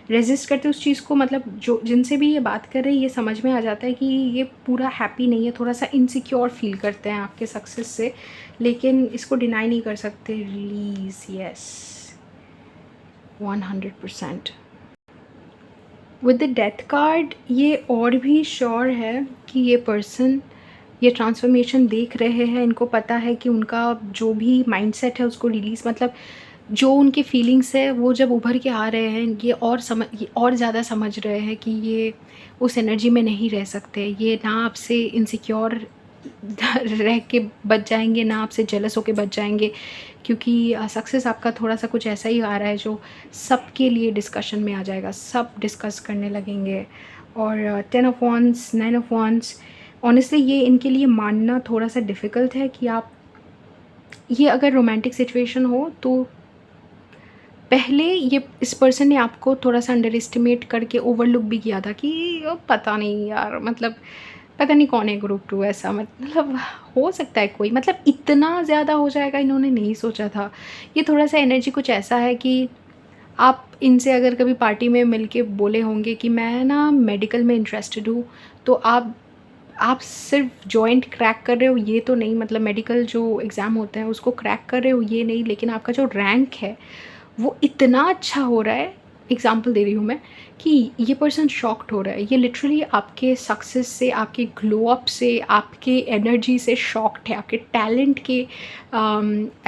रेजिस्ट करते उस चीज़ को, मतलब जो जिनसे भी ये बात कर रहे हैं, ये समझ में आ जाता है कि ये पूरा हैप्पी नहीं है, थोड़ा सा इनसिक्योर फील करते हैं आपके सक्सेस से, लेकिन इसको डिनाई नहीं कर सकते। Release, yes, 100%। With the death card ये और भी श्योर है कि ये पर्सन ये ट्रांसफ़ॉर्मेशन देख रहे हैं, इनको पता है कि उनका जो भी माइंडसेट है उसको रिलीज़ मतलब जो उनकी फीलिंग्स है वो जब उभर के आ रहे हैं, ये और ज़्यादा समझ रहे हैं कि ये उस एनर्जी में नहीं रह सकते। ये ना आपसे इनसिक्योर रह के बच जाएँगे, ना आपसे जेलस होके बच जाएँगे, क्योंकि सक्सेस आपका थोड़ा-सा कुछ ऐसा ही आ रहा है जो सबके लिए डिस्कशन में आ जाएगा, सब डिस्कस करने लगेंगे। और 10 of wands, 9 of wands, honestly ये इनके लिए मानना थोड़ा-सा डिफ़िकल्ट है कि आप ये अगर रोमांटिक सिचुएशन हो तो पहले ये इस पर्सन ने आपको थोड़ा-सा अंडर एस्टिमेट करके ओवरलुक भी किया था कि पता नहीं यार, मतलब पता नहीं कौन है ग्रुप 2 ऐसा, मतलब हो सकता है कोई, मतलब इतना ज़्यादा हो जाएगा इन्होंने नहीं सोचा था। ये थोड़ा-सा एनर्जी कुछ ऐसा है कि आप इनसे अगर कभी पार्टी में मिल के बोले होंगे कि मैं ना मेडिकल में इंटरेस्टेड हूँ, तो आप सिर्फ जॉइंट क्रैक कर रहे हो ये तो नहीं, मतलब मेडिकल जो एग्ज़ाम होते हैं उसको क्रैक कर रहे हो ये नहीं, लेकिन आपका जो रैंक है वो इतना अच्छा हो रहा है, एग्ज़ाम्पल दे रही हूँ मैं, कि ये पर्सन शॉक्ड हो रहा है। ये लिटरली आपके सक्सेस से, आपके ग्लो अप से, आपके एनर्जी से शॉक्ड है, आपके टैलेंट के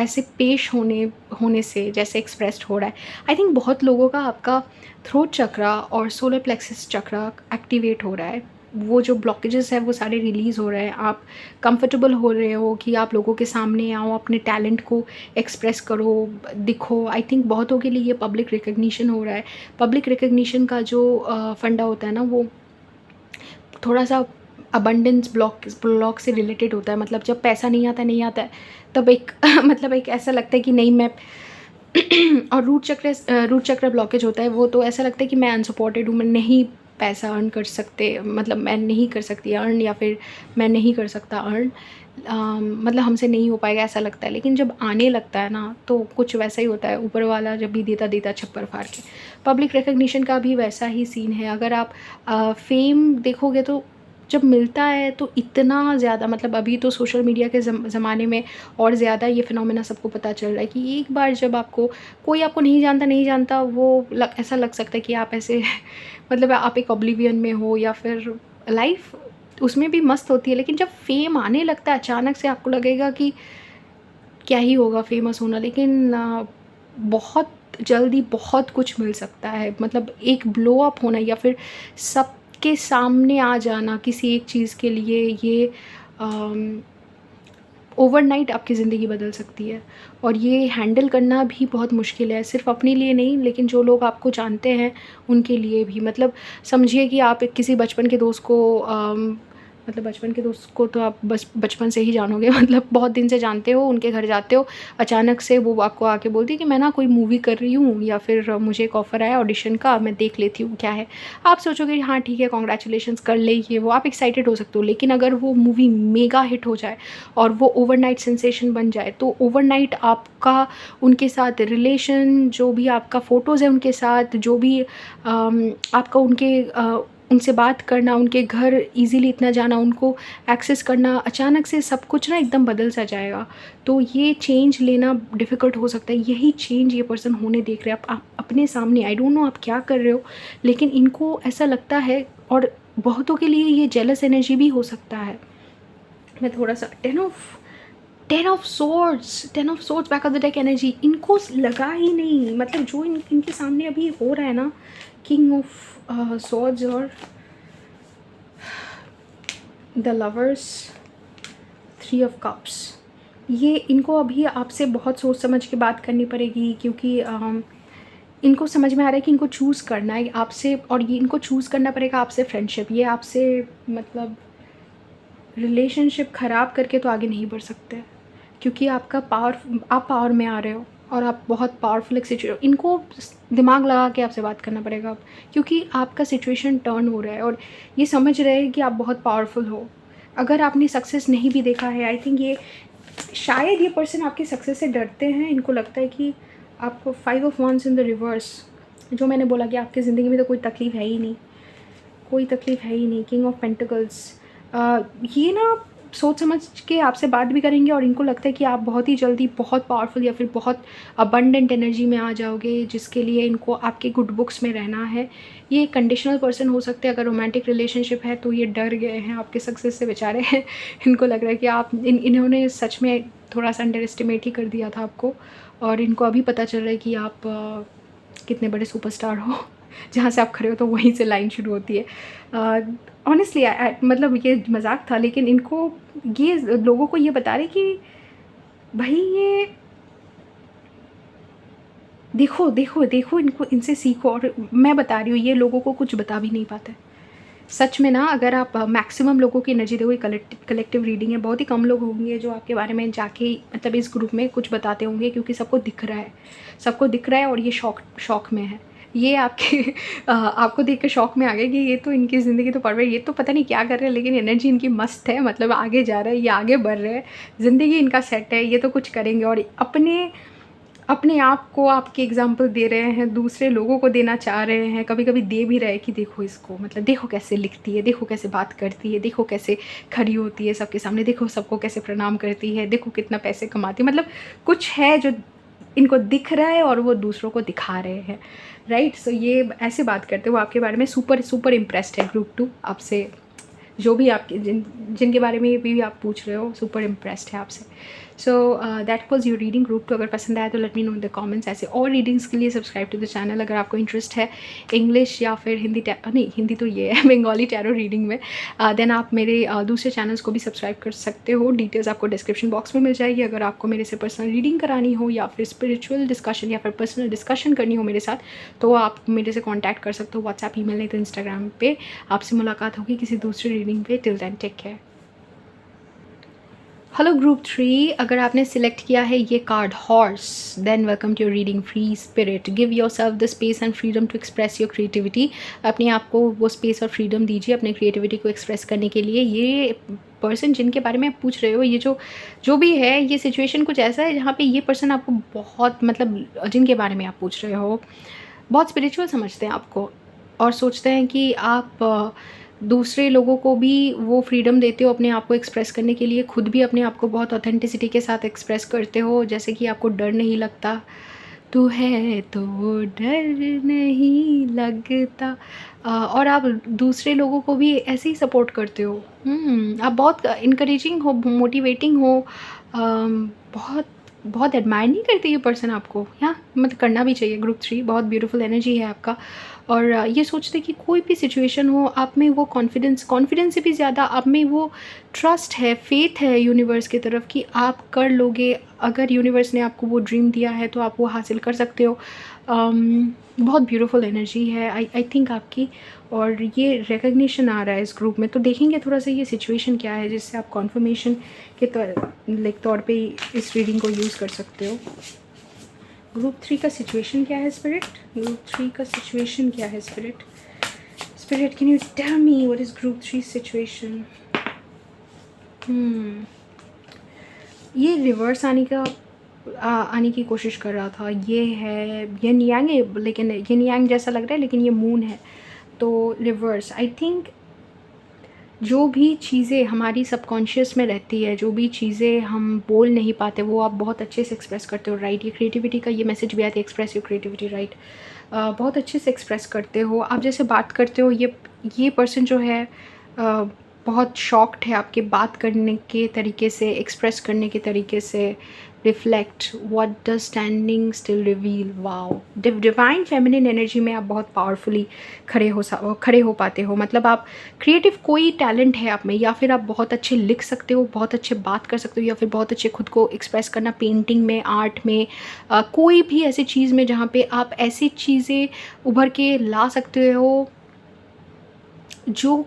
ऐसे पेश होने से जैसे एक्सप्रेस्ड हो रहा है। आई थिंक बहुत लोगों का आपका थ्रोट चक्रा और सोलर प्लेक्सस चक्रा एक्टिवेट हो रहा है। वो जो ब्लॉकेजेस हैं वो सारे रिलीज़ हो रहे हैं। आप कंफर्टेबल हो रहे हो कि आप लोगों के सामने आओ, अपने टैलेंट को एक्सप्रेस करो, दिखो। आई थिंक बहुतों के लिए ये पब्लिक रिकॉग्निशन हो रहा है। पब्लिक रिकॉग्निशन का जो फंडा होता है ना, वो थोड़ा-सा अबंडेंस ब्लॉक से रिलेटेड होता है। मतलब जब पैसा नहीं आता है, तब एक मतलब एक ऐसा लगता है कि नहीं मैं और रूट चक्र ब्लॉकेज होता है, वो तो ऐसा लगता है कि मैं अनसपोर्टेड हूँ, मैं नहीं पैसा अर्न कर सकते, मतलब मैं नहीं कर सकती अर्न, या फिर मैं नहीं कर सकता अर्न, मतलब हमसे नहीं हो पाएगा ऐसा लगता है। लेकिन जब आने लगता है ना तो कुछ वैसा ही होता है, ऊपर वाला जब भी देता छप्पर फाड़ के। पब्लिक रिकॉग्निशन का भी वैसा ही सीन है। अगर आप फेम देखोगे तो जब मिलता है तो इतना ज़्यादा, मतलब अभी तो सोशल मीडिया के ज़माने में और ज़्यादा ये फिनोमेना सबको पता चल रहा है कि एक बार जब कोई आपको नहीं जानता, वो ऐसा लग सकता है कि आप ऐसे मतलब आप एक ऑब्लिवियन में हो, या फिर लाइफ उसमें भी मस्त होती है। लेकिन जब फेम आने लगता है अचानक से, आपको लगेगा कि क्या ही होगा फेमस होना, लेकिन बहुत जल्दी बहुत कुछ मिल सकता है। मतलब एक ब्लो अप होना या फिर सबके सामने आ जाना किसी एक चीज़ के लिए, ये ओवरनाइट आपकी ज़िंदगी बदल सकती है। और ये हैंडल करना भी बहुत मुश्किल है, सिर्फ़ अपने लिए नहीं, लेकिन जो लोग आपको जानते हैं उनके लिए भी। मतलब समझिए कि आप एक किसी बचपन के दोस्त को मतलब बचपन के दोस्त को तो आप बस बचपन से ही जानोगे, मतलब बहुत दिन से जानते हो, उनके घर जाते हो, अचानक से वो आपको आके बोलती है कि मैं ना कोई मूवी कर रही हूँ, या फिर मुझे एक ऑफ़र आया ऑडिशन का, मैं देख लेती हूँ क्या है। आप सोचोगे हाँ ठीक है, कांग्रेचुलेशंस कर ले, ये वो, आप एक्साइटेड हो सकते हो। लेकिन अगर वो मूवी मेगा हिट हो जाए और वो ओवरनाइट सेंसेशन बन जाए, तो ओवरनाइट आपका उनके साथ रिलेशन, जो भी आपका फ़ोटोज़ है उनके साथ, जो भी आपका उनसे बात करना, उनके घर ईज़िली इतना जाना, उनको एक्सेस करना, अचानक से सब कुछ ना एकदम बदल सा जाएगा। तो ये चेंज लेना डिफ़िकल्ट हो सकता है। यही चेंज ये पर्सन होने देख रहे हैं आप अपने सामने। आई डोंट नो आप क्या कर रहे हो, लेकिन इनको ऐसा लगता है, और बहुतों के लिए ये जेलस एनर्जी भी हो सकता है। मैं थोड़ा-सा 10 of swords back of the deck energy इनको लगा ही नहीं, मतलब जो इनके सामने अभी हो रहा है ना, किंग ऑफ सॉर्ड्स और द लवर्स, 3 ऑफ कप्स, ये इनको अभी आपसे बहुत सोच समझ के बात करनी पड़ेगी, क्योंकि इनको समझ में आ रहा है कि इनको चूज़ करना है आपसे, और ये इनको चूज़ करना पड़ेगा आपसे फ्रेंडशिप। ये आपसे मतलब रिलेशनशिप ख़राब करके तो आगे नहीं बढ़ सकते, क्योंकि आप पावर में आ रहे हो और आप बहुत पावरफुल एक सिचुएशन, इनको दिमाग लगा के आपसे बात करना पड़ेगा अब, क्योंकि आपका सिचुएशन टर्न हो रहा है और ये समझ रहे हैं कि आप बहुत पावरफुल हो। अगर आपने सक्सेस नहीं भी देखा है, आई थिंक ये शायद ये पर्सन आपकी सक्सेस से डरते हैं। इनको लगता है कि आपको 5 of wands in the reverse, जो मैंने बोला कि आपकी ज़िंदगी में तो कोई तकलीफ़ है ही नहीं, कोई तकलीफ़ है ही नहीं। किंग ऑफ पेंटिकल्स, ये ना सोच समझ के आपसे बात भी करेंगे और इनको लगता है कि आप बहुत ही जल्दी बहुत पावरफुल या फिर बहुत अबंडेंट एनर्जी में आ जाओगे, जिसके लिए इनको आपके गुड बुक्स में रहना है। ये कंडीशनल पर्सन हो सकते हैं। अगर रोमांटिक रिलेशनशिप है तो ये डर गए हैं आपके सक्सेस से बेचारे हैं। इनको लग रहा है कि आप इन्होंने सच में थोड़ा सा अंडर एस्टिमेट ही कर दिया था आपको, और इनको अभी पता चल रहा है कि आप कितने बड़े सुपरस्टार हो। जहाँ से आप खड़े हो तो वहीं से लाइन शुरू होती है। ऑनेस्टली मतलब ये मजाक था, लेकिन इनको ये लोगों को ये बता रहे कि भाई ये देखो देखो देखो, इनको इनसे सीखो। और मैं बता रही हूँ ये लोगों को कुछ बता भी नहीं पाता है सच में ना। अगर आप मैक्सिमम लोगों की एनर्जी देखो, कलेक्टिव रीडिंग है, बहुत ही कम लोग होंगे जो आपके बारे में जाके मतलब इस ग्रुप में कुछ बताते होंगे, क्योंकि सबको दिख रहा है, सबको दिख रहा है और ये शौक में है। ये आपके आपको देख के शौक में आ गए कि ये तो इनकी ज़िंदगी तो परफेक्ट, ये तो पता नहीं क्या कर रहे हैं, लेकिन एनर्जी इनकी मस्त है, मतलब आगे जा रहा है, ये आगे बढ़ रहे हैं, ज़िंदगी इनका सेट है, ये तो कुछ करेंगे। और अपने आप को आपके एग्जाम्पल दे रहे हैं, दूसरे लोगों को देना चाह रहे हैं, कभी कभी दे भी रहे हैं कि देखो इसको, मतलब देखो कैसे लिखती है, देखो कैसे बात करती है, देखो कैसे खड़ी होती है सबके सामने, देखो सबको कैसे प्रणाम करती है, देखो कितना पैसे कमाती है। मतलब कुछ है जो इनको दिख रहा है और वो दूसरों को दिखा रहे हैं, राइट। सो ये ऐसे बात करते हो आपके बारे में, सुपर सुपर इम्प्रेस्ड है ग्रुप 2 आपसे। जो भी आपके जिनके बारे में भी आप पूछ रहे हो, सुपर इम्प्रेस्ड है आपसे। So that was your reading group 2। अगर पसंद आया तो let me know in the comments. ऐसे और रीडिंग्स के लिए सब्सक्राइब टू द चैनल। अगर आपको इंटरेस्ट है इंग्लिश या फिर हिंदी, नहीं हिंदी तो ये है, बंगाली टैरो रीडिंग में, देन आप मेरे दूसरे चैनल्स को भी सब्सक्राइब कर सकते हो। डिटेल्स आपको डिस्क्रिप्शन बॉक्स में मिल जाएगी। अगर आपको मेरे से पर्सनल रीडिंग करानी हो या फिर स्पिरिचुअल डिस्कशन या फिर पर्सनल डिस्कशन करनी हो मेरे साथ, तो आप मेरे से कॉन्टैक्ट कर सकते हो, व्हाट्सएप, ईमेल, नहीं तो इंस्टाग्राम पे। आपसे मुलाकात होगी किसी दूसरी रीडिंग पे। Till then take care. Hello group 3, अगर आपने सिलेक्ट किया है ये card horse, then welcome to your reading. Free spirit, give yourself the space and freedom to express your creativity. अपने आप को वो स्पेस और फ्रीडम दीजिए अपने क्रिएटिविटी को एक्सप्रेस करने के लिए। ये पर्सन जिनके बारे में आप पूछ रहे हो, ये जो भी है, ये सिचुएशन कुछ ऐसा है जहाँ पे ये पर्सन आपको बहुत, मतलब जिनके बारे में आप पूछ रहे हो, बहुत स्पिरिचुअल समझते हैं आपको, और सोचते हैं कि आप दूसरे लोगों को भी वो फ्रीडम देते हो अपने आप को एक्सप्रेस करने के लिए, खुद भी अपने आप को बहुत ऑथेंटिसिटी के साथ एक्सप्रेस करते हो, जैसे कि आपको डर नहीं लगता। तू है तो डर नहीं लगता। और आप दूसरे लोगों को भी ऐसे ही सपोर्ट करते हो। आप बहुत इनकरेजिंग हो, मोटिवेटिंग हो। बहुत बहुत एडमायर नहीं करती ये पर्सन आपको, या मतलब करना भी चाहिए। ग्रुप 3 बहुत ब्यूटीफुल एनर्जी है आपका। और ये सोचते कि कोई भी सिचुएशन हो, आप में वो कॉन्फिडेंस से भी ज़्यादा आप में वो ट्रस्ट है, फेथ है यूनिवर्स की तरफ कि आप कर लोगे। अगर यूनिवर्स ने आपको वो ड्रीम दिया है तो आप वो हासिल कर सकते हो। बहुत ब्यूटीफुल एनर्जी है आई थिंक आपकी, और ये रिकग्निशन आ रहा है इस ग्रुप में। तो देखेंगे थोड़ा सा ये सिचुएशन क्या है जिससे आप कॉन्फर्मेशन के तौर पे इस रीडिंग को यूज़ कर सकते हो। ग्रुप 3 का सिचुएशन क्या है स्पिरिट? ग्रुप 3 का सिचुएशन क्या है spirit? Spirit, can you tell me what is group 3 situation? ये रिवर्स आने की कोशिश कर रहा था। ये है यिन यांग है, लेकिन यिन यांग जैसा लग रहा है, लेकिन ये मून है। तो रिवर्स, आई थिंक जो भी चीज़ें हमारी सबकॉन्शियस में रहती है, जो भी चीज़ें हम बोल नहीं पाते, वो आप बहुत अच्छे से एक्सप्रेस करते हो, राइट। ये क्रिएटिविटी का ये मैसेज भी आता है, एक्सप्रेस योर क्रिएटिविटी, राइट। बहुत अच्छे से एक्सप्रेस करते हो आप, जैसे बात करते हो। ये पर्सन जो है बहुत शॉक्ड है आपके बात करने के तरीके से, एक्सप्रेस करने के तरीके से। Reflect, what does standing still reveal. Wow, divine feminine energy में आप बहुत पावरफुली खड़े हो पाते हो। मतलब आप क्रिएटिव कोई टैलेंट है आप में, या फिर आप बहुत अच्छे लिख सकते हो, बहुत अच्छे बात कर सकते हो, या फिर बहुत अच्छे खुद को एक्सप्रेस करना, पेंटिंग में, आर्ट में, कोई भी ऐसी चीज़ में जहाँ पे आप ऐसी चीज़ें उभर के ला सकते हो जो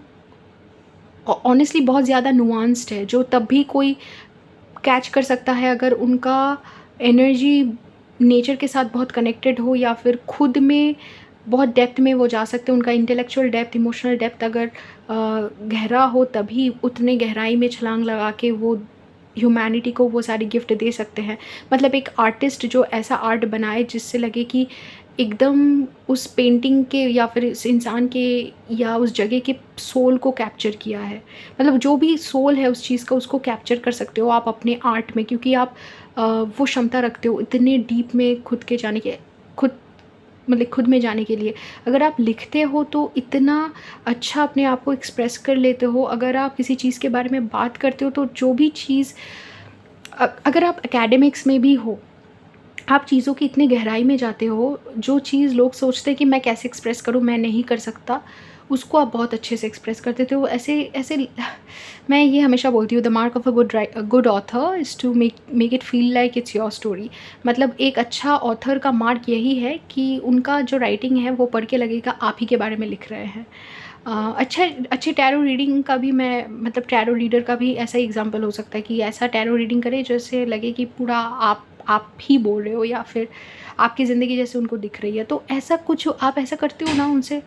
ऑनेस्टली बहुत ज़्यादा नुआंस्ड है, जो तब भी कोई कैच कर सकता है अगर उनका एनर्जी नेचर के साथ बहुत कनेक्टेड हो, या फिर खुद में बहुत डेप्थ में वो जा सकते हैं। उनका इंटेलेक्चुअल डेप्थ, इमोशनल डेप्थ अगर गहरा हो, तभी उतने गहराई में छलांग लगा के वो ह्यूमैनिटी को वो सारी गिफ्ट दे सकते हैं। मतलब एक आर्टिस्ट जो ऐसा आर्ट बनाए जिससे लगे कि एकदम उस पेंटिंग के या फिर इस इंसान के या उस जगह के सोल को कैप्चर किया है। मतलब जो भी सोल है उस चीज़ का, उसको कैप्चर कर सकते हो आप अपने आर्ट में, क्योंकि आप वो क्षमता रखते हो इतने डीप में खुद के जाने के, खुद मतलब खुद में जाने के लिए। अगर आप लिखते हो तो इतना अच्छा अपने आप को एक्सप्रेस कर लेते हो। अगर आप किसी चीज़ के बारे में बात करते हो तो जो भी चीज़ अगर आप एकेडमिक्स में भी हो, आप चीज़ों की इतनी गहराई में जाते हो, जो चीज़ लोग सोचते हैं कि मैं कैसे एक्सप्रेस करूँ, मैं नहीं कर सकता, उसको आप बहुत अच्छे से एक्सप्रेस कर देते हो। ऐसे ऐसे मैं ये हमेशा बोलती हूँ, the mark of a good author is to make make it feel like it's your story. मतलब एक अच्छा ऑथर का मार्क यही है कि उनका जो राइटिंग है वो पढ़ के लगेगा आप ही के बारे में लिख रहे हैं। अच्छे टैरो रीडिंग का भी मैं मतलब टैरो रीडर का भी ऐसा ही एग्जांपल हो सकता है कि ऐसा टैरो रीडिंग करें जैसे लगे कि पूरा आप ही बोल रहे हो या फिर आपकी ज़िंदगी जैसे उनको दिख रही है। तो ऐसा कुछ आप ऐसा करते हो ना उनसे?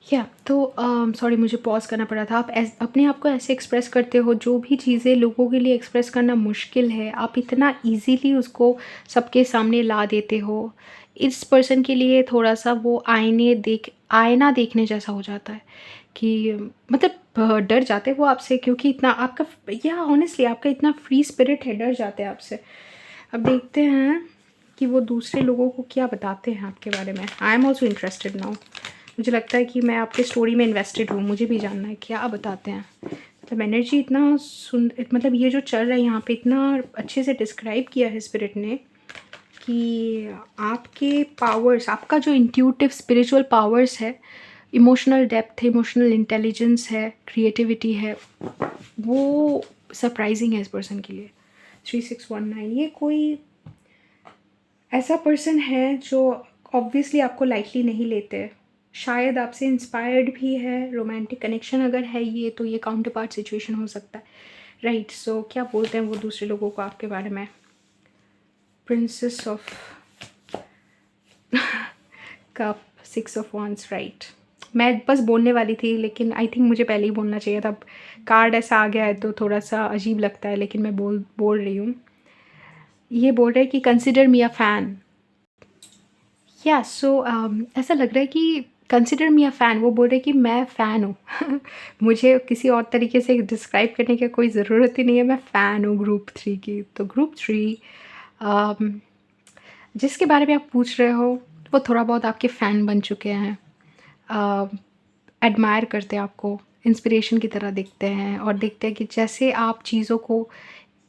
या तो सॉरी मुझे पॉज़ करना पड़ा था। आप अपने आप को ऐसे एक्सप्रेस करते हो, जो भी चीज़ें लोगों के लिए एक्सप्रेस करना मुश्किल है, आप इतना ईज़िली उसको सबके सामने ला देते हो। इस पर्सन के लिए थोड़ा-सा वो आईना देखने जैसा हो जाता है कि मतलब डर जाते हैं वो आपसे, क्योंकि इतना आपका या ऑनेस्टली आपका इतना फ्री स्पिरिट है, डर जाते हैं आपसे। अब देखते हैं कि वो दूसरे लोगों को क्या बताते हैं आपके बारे में। I am also interested now. मुझे लगता है कि मैं आपके स्टोरी में इन्वेस्टेड हूँ, मुझे भी जानना है क्या बताते हैं। मतलब एनर्जी इतना मतलब ये जो चल रहा है यहाँ पे इतना अच्छे से डिस्क्राइब किया है स्पिरिट ने कि आपके पावर्स, आपका जो इंट्यूटिव स्पिरिचुअल पावर्स है, इमोशनल डेप्थ है, इमोशनल इंटेलिजेंस है, क्रिएटिविटी है, वो सरप्राइजिंग है इस पर्सन के लिए। 3619 ये कोई ऐसा पर्सन है जो ऑब्वियसली आपको लाइटली नहीं लेते, शायद आपसे इंस्पायर्ड भी है। रोमांटिक कनेक्शन अगर है ये, तो ये काउंटर पार्ट सिचुएशन हो सकता है, राइट। सो क्या बोलते हैं वो दूसरे लोगों को आपके बारे में? Princess of cup, 6 of wands, right. मैं बस बोलने वाली थी लेकिन आई थिंक मुझे पहले ही बोलना चाहिए था। अब कार्ड ऐसा आ गया है तो थोड़ा सा अजीब लगता है, लेकिन मैं बोल रही हूँ। ये बोल रहे हैं कि कंसिडर मी अ फ़ैन। या सो ऐसा लग रहा है कि कंसिडर मी अ फ़ैन, वो बोल रहे हैं कि मैं फ़ैन हूँ। मुझे किसी और तरीके से डिस्क्राइब करने की कोई ज़रूरत ही नहीं है, मैं फ़ैन हूँ ग्रुप 3 की। तो ग्रुप 3 जिसके बारे में आप पूछ रहे हो वो थोड़ा बहुत आपके फ़ैन बन चुके हैं, एडमायर करते हैं आपको, इंस्पिरेशन की तरह देखते हैं और देखते हैं कि जैसे आप चीज़ों को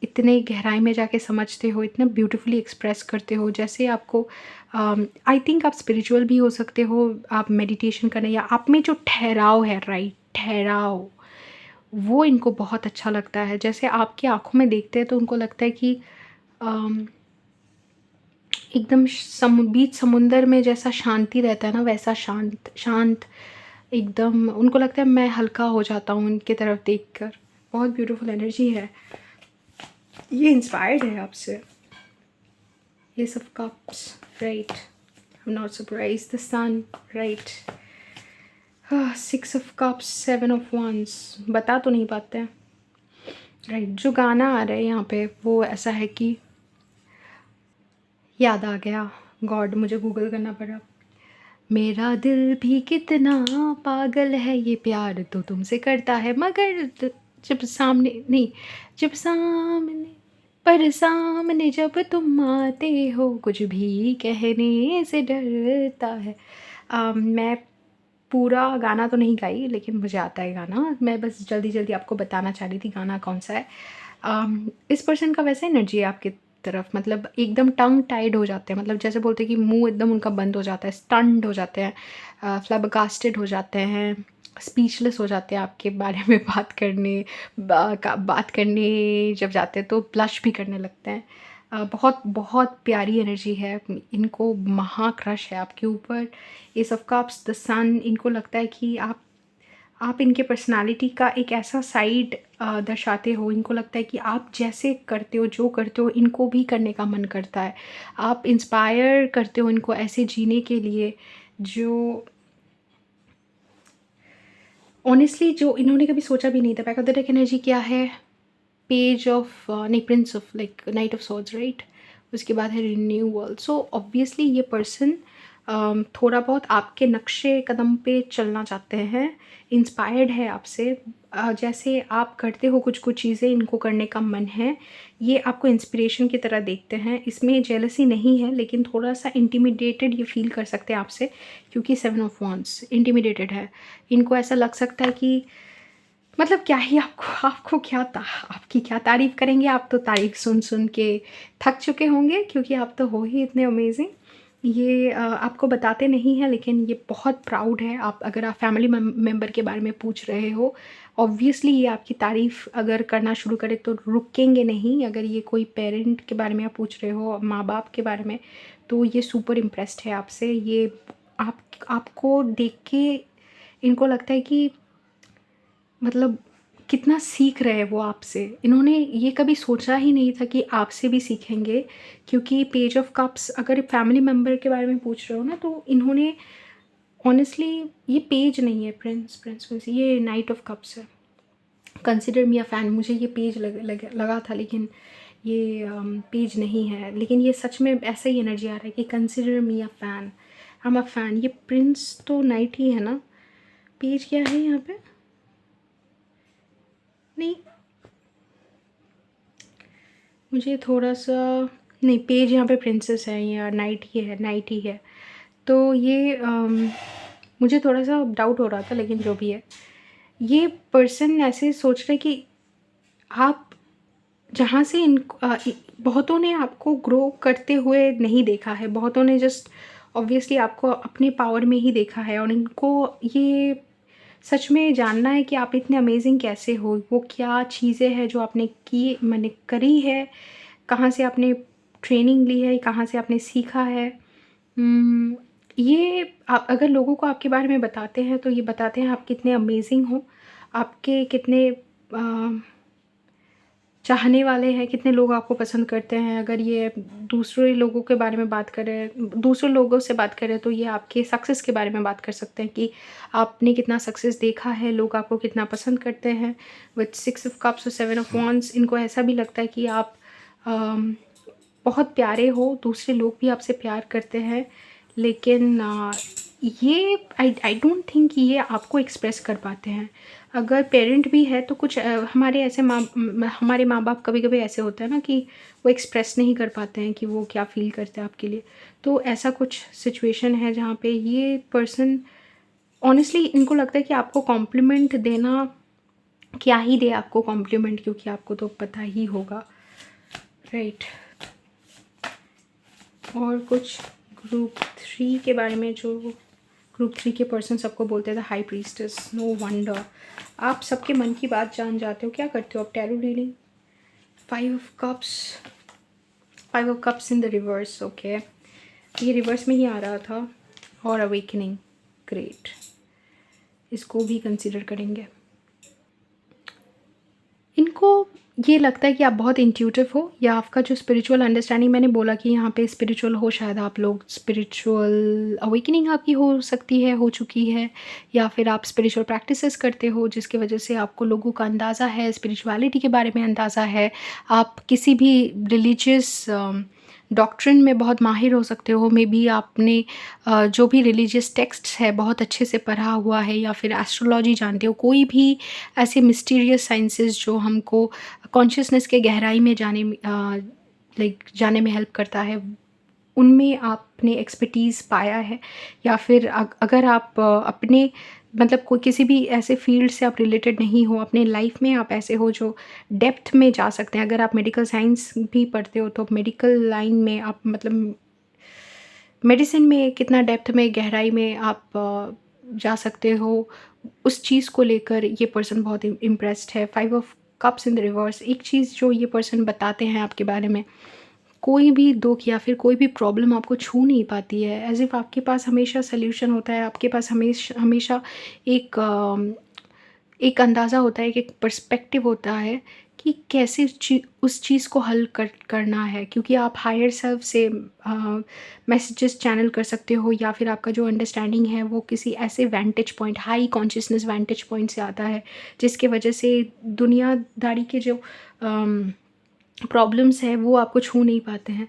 इतने गहराई में जाके समझते हो, इतना ब्यूटीफुली एक्सप्रेस करते हो, जैसे आपको आई थिंक आप स्पिरिचुअल भी हो सकते हो, आप मेडिटेशन करने या आप में जो ठहराव है, राइट, ठहराव, वो इनको बहुत अच्छा लगता है। जैसे आपकी आँखों में देखते हैं तो उनको लगता है कि अम, एकदम बीच समुंदर में जैसा शांति रहता है ना, वैसा शांत शांत एकदम उनको लगता है मैं हल्का हो जाता हूँ उनकी तरफ देखकर। बहुत ब्यूटीफुल एनर्जी है, ये इंस्पायर्ड है आपसे। Ace of Cups, right. I'm not surprised. The Sun, right. 6 of Cups, 7 of Wands. बता तो नहीं पाते हैं, राइट। जो गाना आ रहा है यहाँ पे वो ऐसा है कि याद आ गया, गॉड मुझे गूगल करना पड़ा। मेरा दिल भी कितना पागल है, ये प्यार तो तुमसे करता है, मगर जब सामने नहीं, जब सामने पर सामने जब तुम आते हो कुछ भी कहने से डरता है। मैं पूरा गाना तो नहीं गाई लेकिन मुझे आता है गाना, मैं बस जल्दी जल्दी आपको बताना चाह रही थी गाना कौन सा है। इस पर्सन का वैसा एनर्जी है आपकी तरफ, मतलब एकदम टंग टाइड हो जाते हैं, मतलब जैसे बोलते हैं कि मुंह एकदम उनका बंद हो जाता है, स्टन्ड हो जाते हैं, फ्लैबकास्टेड हो जाते हैं, स्पीचलेस हो जाते हैं आपके बारे में बात करने जब जाते हैं तो ब्लश भी करने लगते हैं। बहुत बहुत प्यारी एनर्जी है, इनको महा क्रश है आपके ऊपर। एस ऑफ कप्स, द सन, इनको लगता है कि आप इनके पर्सनालिटी का एक ऐसा साइड दर्शाते हो, इनको लगता है कि आप जैसे करते हो, जो करते हो, इनको भी करने का मन करता है। आप इंस्पायर करते हो इनको ऐसे जीने के लिए जो ऑनेस्टली जो इन्होंने कभी सोचा भी नहीं था। Back of the deck energy क्या है? पेज ऑफ नहीं, Prince of like night of swords, right. उसके बाद है रिन्यूअल। सो ऑब्वियसली ये पर्सन थोड़ा बहुत आपके नक्शे कदम पे चलना चाहते हैं, इंस्पायर्ड है आपसे। जैसे आप करते हो कुछ कुछ चीज़ें, इनको करने का मन है, ये आपको इंस्पिरेशन की तरह देखते हैं। इसमें जेलसी नहीं है, लेकिन थोड़ा सा इंटिमिडेटेड ये फील कर सकते हैं आपसे, क्योंकि 7 ऑफ वांड्स इंटिमिडेटेड है। इनको ऐसा लग सकता है कि मतलब क्या ही आपको आपको क्या आपकी क्या तारीफ़ करेंगे। आप तो तारीफ़ सुन सुन के थक चुके होंगे, क्योंकि आप तो हो ही इतने अमेजिंग। ये आपको बताते नहीं हैं, लेकिन ये बहुत प्राउड है। आप अगर आप फैमिली मेम्बर के बारे में पूछ रहे हो, ऑब्वियसली ये आपकी तारीफ़ अगर करना शुरू करे तो रुकेंगे नहीं। अगर ये कोई पेरेंट के बारे में आप पूछ रहे हो, माँ बाप के बारे में, तो ये सुपर इम्प्रेस्ड है आपसे। ये आपको देख के इनको लगता है कि मतलब कितना सीख रहे हैं वो आपसे। इन्होंने ये कभी सोचा ही नहीं था कि आपसे भी सीखेंगे, क्योंकि पेज ऑफ कप्स अगर फैमिली मेम्बर के बारे में पूछ रहे हो ना, तो इन्होंने ऑनेस्टली, ये पेज नहीं है प्रिंस, ये नाइट ऑफ कप्स है। कंसिडर मी अ फ़ैन, मुझे ये पेज लगा था, लेकिन ये पेज नहीं है। लेकिन ये सच में ऐसा ही एनर्जी आ रहा है कि consider me a fan, I am a fan. ये प्रिंस तो नाइट ही है ना, पेज क्या है यहाँ पे? नहीं, मुझे थोड़ा सा, नहीं, पेज यहाँ पे प्रिंसेस है या नाइट ही है, नाइट ही है। तो ये मुझे थोड़ा सा डाउट हो रहा था, लेकिन जो भी है, ये पर्सन ऐसे सोच रहे कि आप जहाँ से बहुतों ने आपको ग्रो करते हुए नहीं देखा है, बहुतों ने जस्ट ऑब्वियसली आपको अपने पावर में ही देखा है, और इनको ये सच में जानना है कि आप इतने अमेजिंग कैसे हो। वो क्या चीज़ें हैं जो आपने की, मैंने करी है, कहाँ से आपने ट्रेनिंग ली है, कहाँ से आपने सीखा है। ये आप अगर लोगों को आपके बारे में बताते हैं, तो ये बताते हैं आप कितने अमेजिंग हो, आपके कितने चाहने वाले हैं, कितने लोग आपको पसंद करते हैं। अगर ये दूसरे लोगों के बारे में बात करें, दूसरे लोगों से बात करें, तो ये आपके सक्सेस के बारे में बात कर सकते हैं कि आपने कितना सक्सेस देखा है, लोग आपको कितना पसंद करते हैं। विथ 6 ऑफ कप्स और 7 ऑफ वांड्स, इनको ऐसा भी लगता है कि आप बहुत प्यारे हो, दूसरे लोग भी आपसे प्यार करते हैं, लेकिन ये आई डोंट थिंक कि ये आपको एक्सप्रेस कर पाते हैं। अगर पेरेंट भी है तो कुछ हमारे ऐसे हमारे माँ बाप कभी-कभी ऐसे होते हैं ना कि वो एक्सप्रेस नहीं कर पाते हैं कि वो क्या फ़ील करते हैं आपके लिए। तो ऐसा कुछ सिचुएशन है जहाँ पे ये पर्सन ऑनेस्टली, इनको लगता है कि आपको कॉम्प्लीमेंट देना, क्या ही दे आपको कॉम्प्लीमेंट, क्योंकि आपको तो पता ही होगा, राइट। और कुछ ग्रुप 3 के बारे में, जो ग्रुप 3 के पर्सन सबको बोलते थे हाई प्रीस्टेस, नो वंडर आप सबके मन की बात जान जाते हो। क्या करते हो आप? Tarot reading. 5 of cups in the reverse, okay, ये रिवर्स में ही आ रहा था। और अवेकनिंग, ग्रेट, इसको भी कंसीडर करेंगे। इनको ये लगता है कि आप बहुत इंट्यूटिव हो, या आपका जो स्पिरिचुअल अंडरस्टैंडिंग, मैंने बोला कि यहाँ पे स्पिरिचुअल हो, शायद आप लोग स्पिरिचुअल अवेकनिंग आपकी हो सकती है, हो चुकी है, या फिर आप स्पिरिचुअल प्रैक्टिसेस करते हो जिसकी वजह से आपको लोगों का अंदाज़ा है, स्पिरिचुअलिटी के बारे में अंदाज़ा है। आप किसी भी रिलीजियस डॉक्ट्रिन में बहुत माहिर हो सकते हो। मे बी आपने जो भी रिलीजियस टेक्स्ट्स है बहुत अच्छे से पढ़ा हुआ है, या फिर एस्ट्रोलॉजी जानते हो, कोई भी ऐसे मिस्टीरियस साइंसेस जो हमको कॉन्शियसनेस के गहराई में जाने में हेल्प करता है, उनमें आपने एक्सपर्टीज़ पाया है। या फिर अगर आप अपने मतलब कोई किसी भी ऐसे फील्ड से आप रिलेटेड नहीं हो, अपने लाइफ में आप ऐसे हो जो डेप्थ में जा सकते हैं। अगर आप मेडिकल साइंस भी पढ़ते हो, तो मेडिकल लाइन में आप मतलब मेडिसिन में कितना डेप्थ में, गहराई में आप जा सकते हो, उस चीज़ को लेकर ये पर्सन बहुत इम्प्रेस्ड है। 5 of cups in the reverse, एक चीज़ जो ये पर्सन बताते हैं आपके बारे में, कोई भी दुःख या फिर कोई भी प्रॉब्लम आपको छू नहीं पाती है। एज़ इफ़ आपके पास हमेशा सॉल्यूशन होता है, आपके पास हमेशा एक एक अंदाज़ा होता है, एक पर्सपेक्टिव होता है कि कैसे उस चीज़ को हल करना है, क्योंकि आप हायर सेल्फ से मैसेजेस चैनल कर सकते हो, या फिर आपका जो अंडरस्टैंडिंग है वो किसी ऐसे vantage point, high consciousness vantage point से आता है, जिसके वजह से दुनियादारी के जो प्रॉब्लम्स है वो आपको छू नहीं पाते हैं।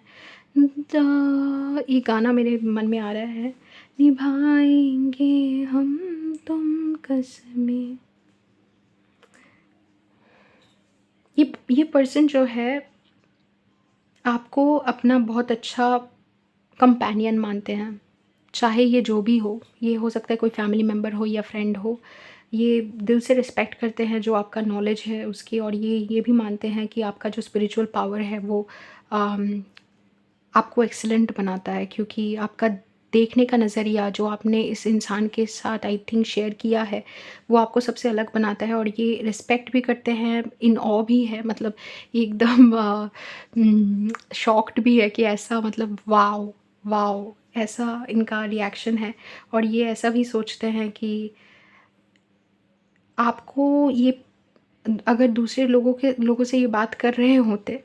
ये गाना मेरे मन में आ रहा है, निभाएंगे हम तुम कसमें। ये पर्सन जो है आपको अपना बहुत अच्छा कंपेनियन मानते हैं, चाहे ये जो भी हो। ये हो सकता है कोई फैमिली मेम्बर हो या फ्रेंड हो। ये दिल से रिस्पेक्ट करते हैं जो आपका नॉलेज है उसकी, और ये भी मानते हैं कि आपका जो स्पिरिचुअल पावर है वो अम, आपको एक्सीलेंट बनाता है, क्योंकि आपका देखने का नज़रिया जो आपने इस इंसान के साथ आई थिंक शेयर किया है, वो आपको सबसे अलग बनाता है। और ये रिस्पेक्ट भी करते हैं, इन ऑ भी है, मतलब ये एकदम शॉक्ड भी है कि ऐसा, मतलब वाओ! वाओ! ऐसा इनका रिएक्शन है। और ये ऐसा भी सोचते हैं कि आपको ये, अगर दूसरे लोगों से ये बात कर रहे होते,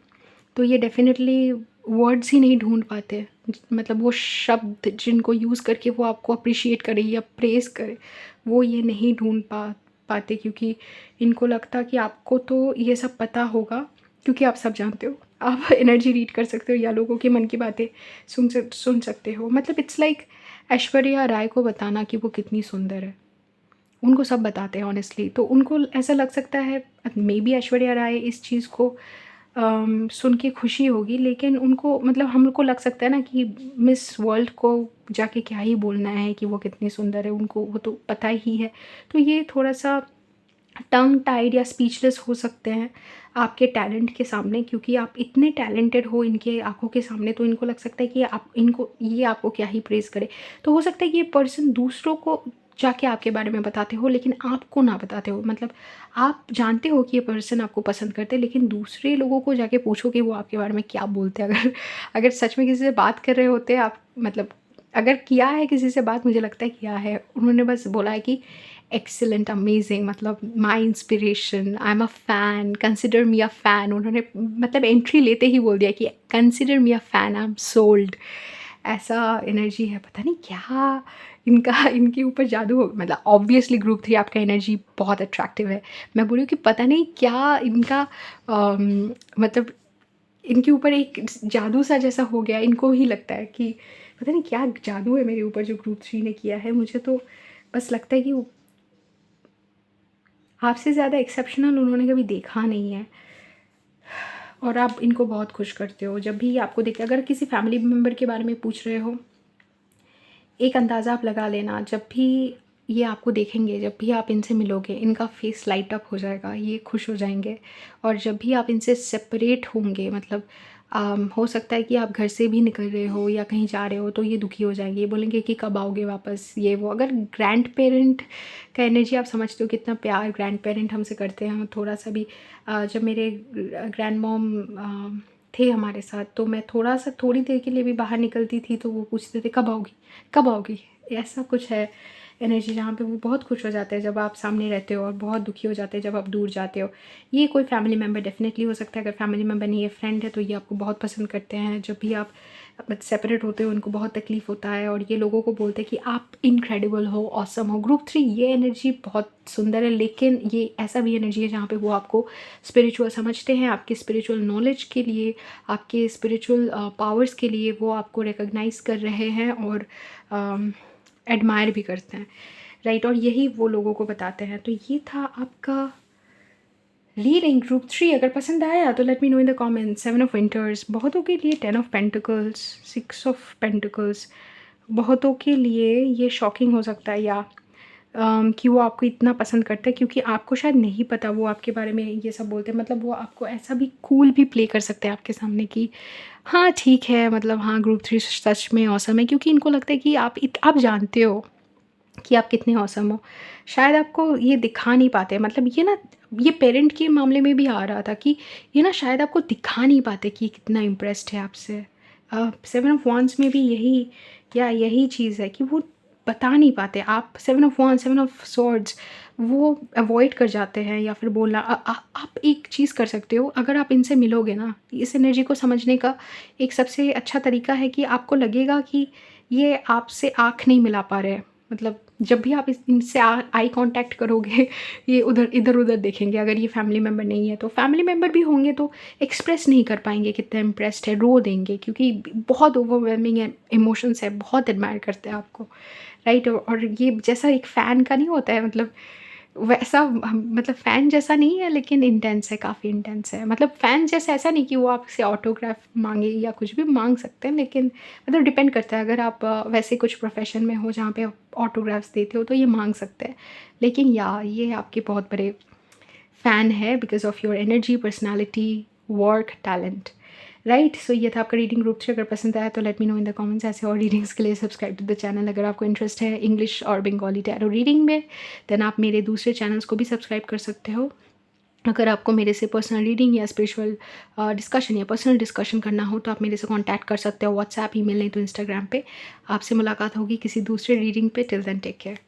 तो ये डेफ़िनेटली वर्ड्स ही नहीं ढूँढ पाते। मतलब वो शब्द जिनको यूज़ करके वो आपको एप्रिशिएट करे या प्रेज़ करे, वो ये नहीं ढूँढ पाते, क्योंकि इनको लगता कि आपको तो ये सब पता होगा, क्योंकि आप सब जानते हो। आप एनर्जी रीड कर सकते हो या लोगों के मन की बातें सुन सकते हो। मतलब इट्स लाइक ऐश्वर्या राय को बताना कि वो कितनी सुंदर है। उनको सब बताते हैं ऑनेस्टली, तो उनको ऐसा लग सकता है मेबी ऐश्वर्या राय इस चीज़ को सुन के खुशी होगी, लेकिन उनको, मतलब हमको लग सकता है ना कि मिस वर्ल्ड को जाके क्या ही बोलना है कि वो कितनी सुंदर है, उनको वो तो पता ही है। तो ये थोड़ा-सा टंग टाइड या स्पीचलेस हो सकते हैं आपके टैलेंट के सामने, क्योंकि आप इतने टैलेंटेड हो इनके आँखों के सामने, तो इनको लग सकता है कि आप इनको, ये आपको क्या ही प्रेज़ करे। तो हो सकता है कि ये पर्सन दूसरों को जाके आपके बारे में बताते हो, लेकिन आपको ना बताते हो। मतलब आप जानते हो कि ये पर्सन आपको पसंद करते हैं, लेकिन दूसरे लोगों को जाके पूछो कि वो आपके बारे में क्या बोलते हैं। अगर अगर सच में किसी से बात कर रहे होते आप, मतलब अगर किया है किसी से बात, मुझे लगता है किया है। उन्होंने बस बोला है कि एक्सीलेंट, अमेजिंग, मतलब my inspiration, I am a fan, consider me a fan. उन्होंने मतलब एंट्री लेते ही बोल दिया कि consider me a fan, I am sold. ऐसा एनर्जी है, पता नहीं क्या इनका, इनके ऊपर जादू हो। मतलब ऑब्वियसली ग्रुप 3 आपका एनर्जी बहुत अट्रैक्टिव है। मैं बोल रही हूँ कि पता नहीं क्या इनका मतलब इनके ऊपर एक जादू सा जैसा हो गया। इनको ही लगता है कि पता नहीं क्या जादू है मेरे ऊपर जो ग्रुप 3 ने किया है। मुझे तो बस लगता है कि आपसे ज़्यादा एक्सेप्शनल उन्होंने कभी देखा नहीं है, और आप इनको बहुत खुश करते हो। जब भी आपको देखते, अगर किसी फैमिली मेम्बर के बारे में पूछ रहे हो, एक अंदाज़ा आप लगा लेना, जब भी ये आपको देखेंगे, जब भी आप इनसे मिलोगे, इनका फेस लाइट अप हो जाएगा, ये खुश हो जाएंगे। और जब भी आप इनसे सेपरेट होंगे, मतलब हो सकता है कि आप घर से भी निकल रहे हो या कहीं जा रहे हो, तो ये दुखी हो जाएंगे, ये बोलेंगे कि कब आओगे वापस, ये वो। अगर ग्रैंड पेरेंट का एनर्जी आप समझते हो, कितना प्यार ग्रैंड पेरेंट हमसे करते हैं, थोड़ा सा भी जब मेरे ग्रैंड मॉम थे हमारे साथ, तो मैं थोड़ा-सा, थोड़ी देर के लिए भी बाहर निकलती थी, तो वो पूछते थे, "कब आओगी? कब आओगी?" ऐसा कुछ है एनर्जी, जहाँ पे वो बहुत खुश हो जाते हैं जब आप सामने रहते हो, और बहुत दुखी हो जाते हैं जब आप दूर जाते हो। ये कोई फैमिली मेम्बर डेफ़िनेटली हो सकता है। अगर फैमिली मेम्बर नहीं है, फ्रेंड है, तो ये आपको बहुत पसंद करते हैं। जब भी आप सेपरेट होते हो, उनको बहुत तकलीफ़ होता है, और ये लोगों को बोलते हैं कि आप इनक्रेडिबल हो, ऑसम हो। ग्रुप 3 ये एनर्जी बहुत सुंदर है, लेकिन ये ऐसा भी एनर्जी है जहाँ पे वो आपको स्पिरिचुअल समझते हैं, आपके स्पिरिचुअल नॉलेज के लिए, आपके स्पिरिचुअल पावर्स के लिए वो आपको रिकॉग्नाइज़ कर रहे हैं, और एडमायर भी करते हैं, राइट? और यही वो लोगों को बताते हैं। तो ये था आपका रीडिंग ग्रुप 3। अगर पसंद आया तो let me know in the comments. 7 of winters बहुतों के लिए, 10 ऑफ पेंटिकल्स, 6 ऑफ पेंटिकल्स बहुतों के लिए ये शॉकिंग हो सकता है, या कि वो आपको इतना पसंद करते हैं, क्योंकि आपको शायद नहीं पता वो आपके बारे में ये सब बोलते हैं। मतलब वो आपको ऐसा भी कूल भी प्ले कर सकते हैं आपके सामने कि हाँ ठीक है, मतलब हाँ ग्रुप 3 सच में ऑसम है, क्योंकि इनको लगता है कि आप जानते हो कि आप कितने ऑसम हो। शायद आपको ये दिखा नहीं पाते, मतलब ये ना, ये पेरेंट के मामले में भी आ रहा था कि ये ना शायद आपको दिखा नहीं पाते कि कितना इम्प्रेस्ड है आपसे। 7 ऑफ वांड्स में भी यही चीज़ है कि वो बता नहीं पाते। आप 7 ऑफ वांड्स, 7 ऑफ स्वॉर्ड्स वो अवॉइड कर जाते हैं, या फिर बोलना आप एक चीज़ कर सकते हो, अगर आप इनसे मिलोगे ना, इस एनर्जी को समझने का एक सबसे अच्छा तरीका है कि आपको लगेगा कि ये आपसे आँख नहीं मिला पा रहे हैं। मतलब जब भी आप इनसे आई कांटेक्ट करोगे ये उधर इधर-उधर देखेंगे। अगर ये फैमिली मेंबर नहीं है तो फैमिली मेंबर भी होंगे तो एक्सप्रेस नहीं कर पाएँगे कितना इम्प्रेस्ड है, रो देंगे क्योंकि बहुत ओवरवेलमिंग इमोशंस है, बहुत एडमायर करते हैं आपको, राइट? और ये जैसा एक फ़ैन का नहीं होता है, मतलब वैसा हम मतलब फ़ैन जैसा नहीं है, लेकिन इंटेंस है, काफ़ी इंटेंस है। मतलब फ़ैन जैसा ऐसा नहीं कि वो आपसे ऑटोग्राफ माँगे या कुछ भी माँग सकते हैं, लेकिन मतलब डिपेंड करता है। अगर आप वैसे कुछ प्रोफ़ेशन में हो जहाँ पे आप ऑटोग्राफ्स देते हो तो ये माँग सकते हैं। लेकिन ये आपके बहुत बड़े फ़ैन है because of your energy, personality, work, talent, right? So ये था आपका रीडिंग ग्रुप। अगर पसंद आया तो let me know in the comments. ऐसे और रीडिंग्स के लिए सब्सक्राइब टू द चैनल। अगर आपको इंटरेस्ट है इंग्लिश और बंगाली टैरो रीडिंग में, देन आप मेरे दूसरे चैनल्स को भी सब्सक्राइब कर सकते हो। अगर आपको मेरे से पर्सनल रीडिंग या स्पिरिचुअल डिस्कशन या पर्सनल डिस्कशन करना हो तो आप मेरे से कॉन्टैक्ट कर सकते हो व्हाट्सएप, ईमेल, नहीं तो इंस्टाग्राम पे। आपसे मुलाकात होगी किसी दूसरे रीडिंग पे। Till then take care.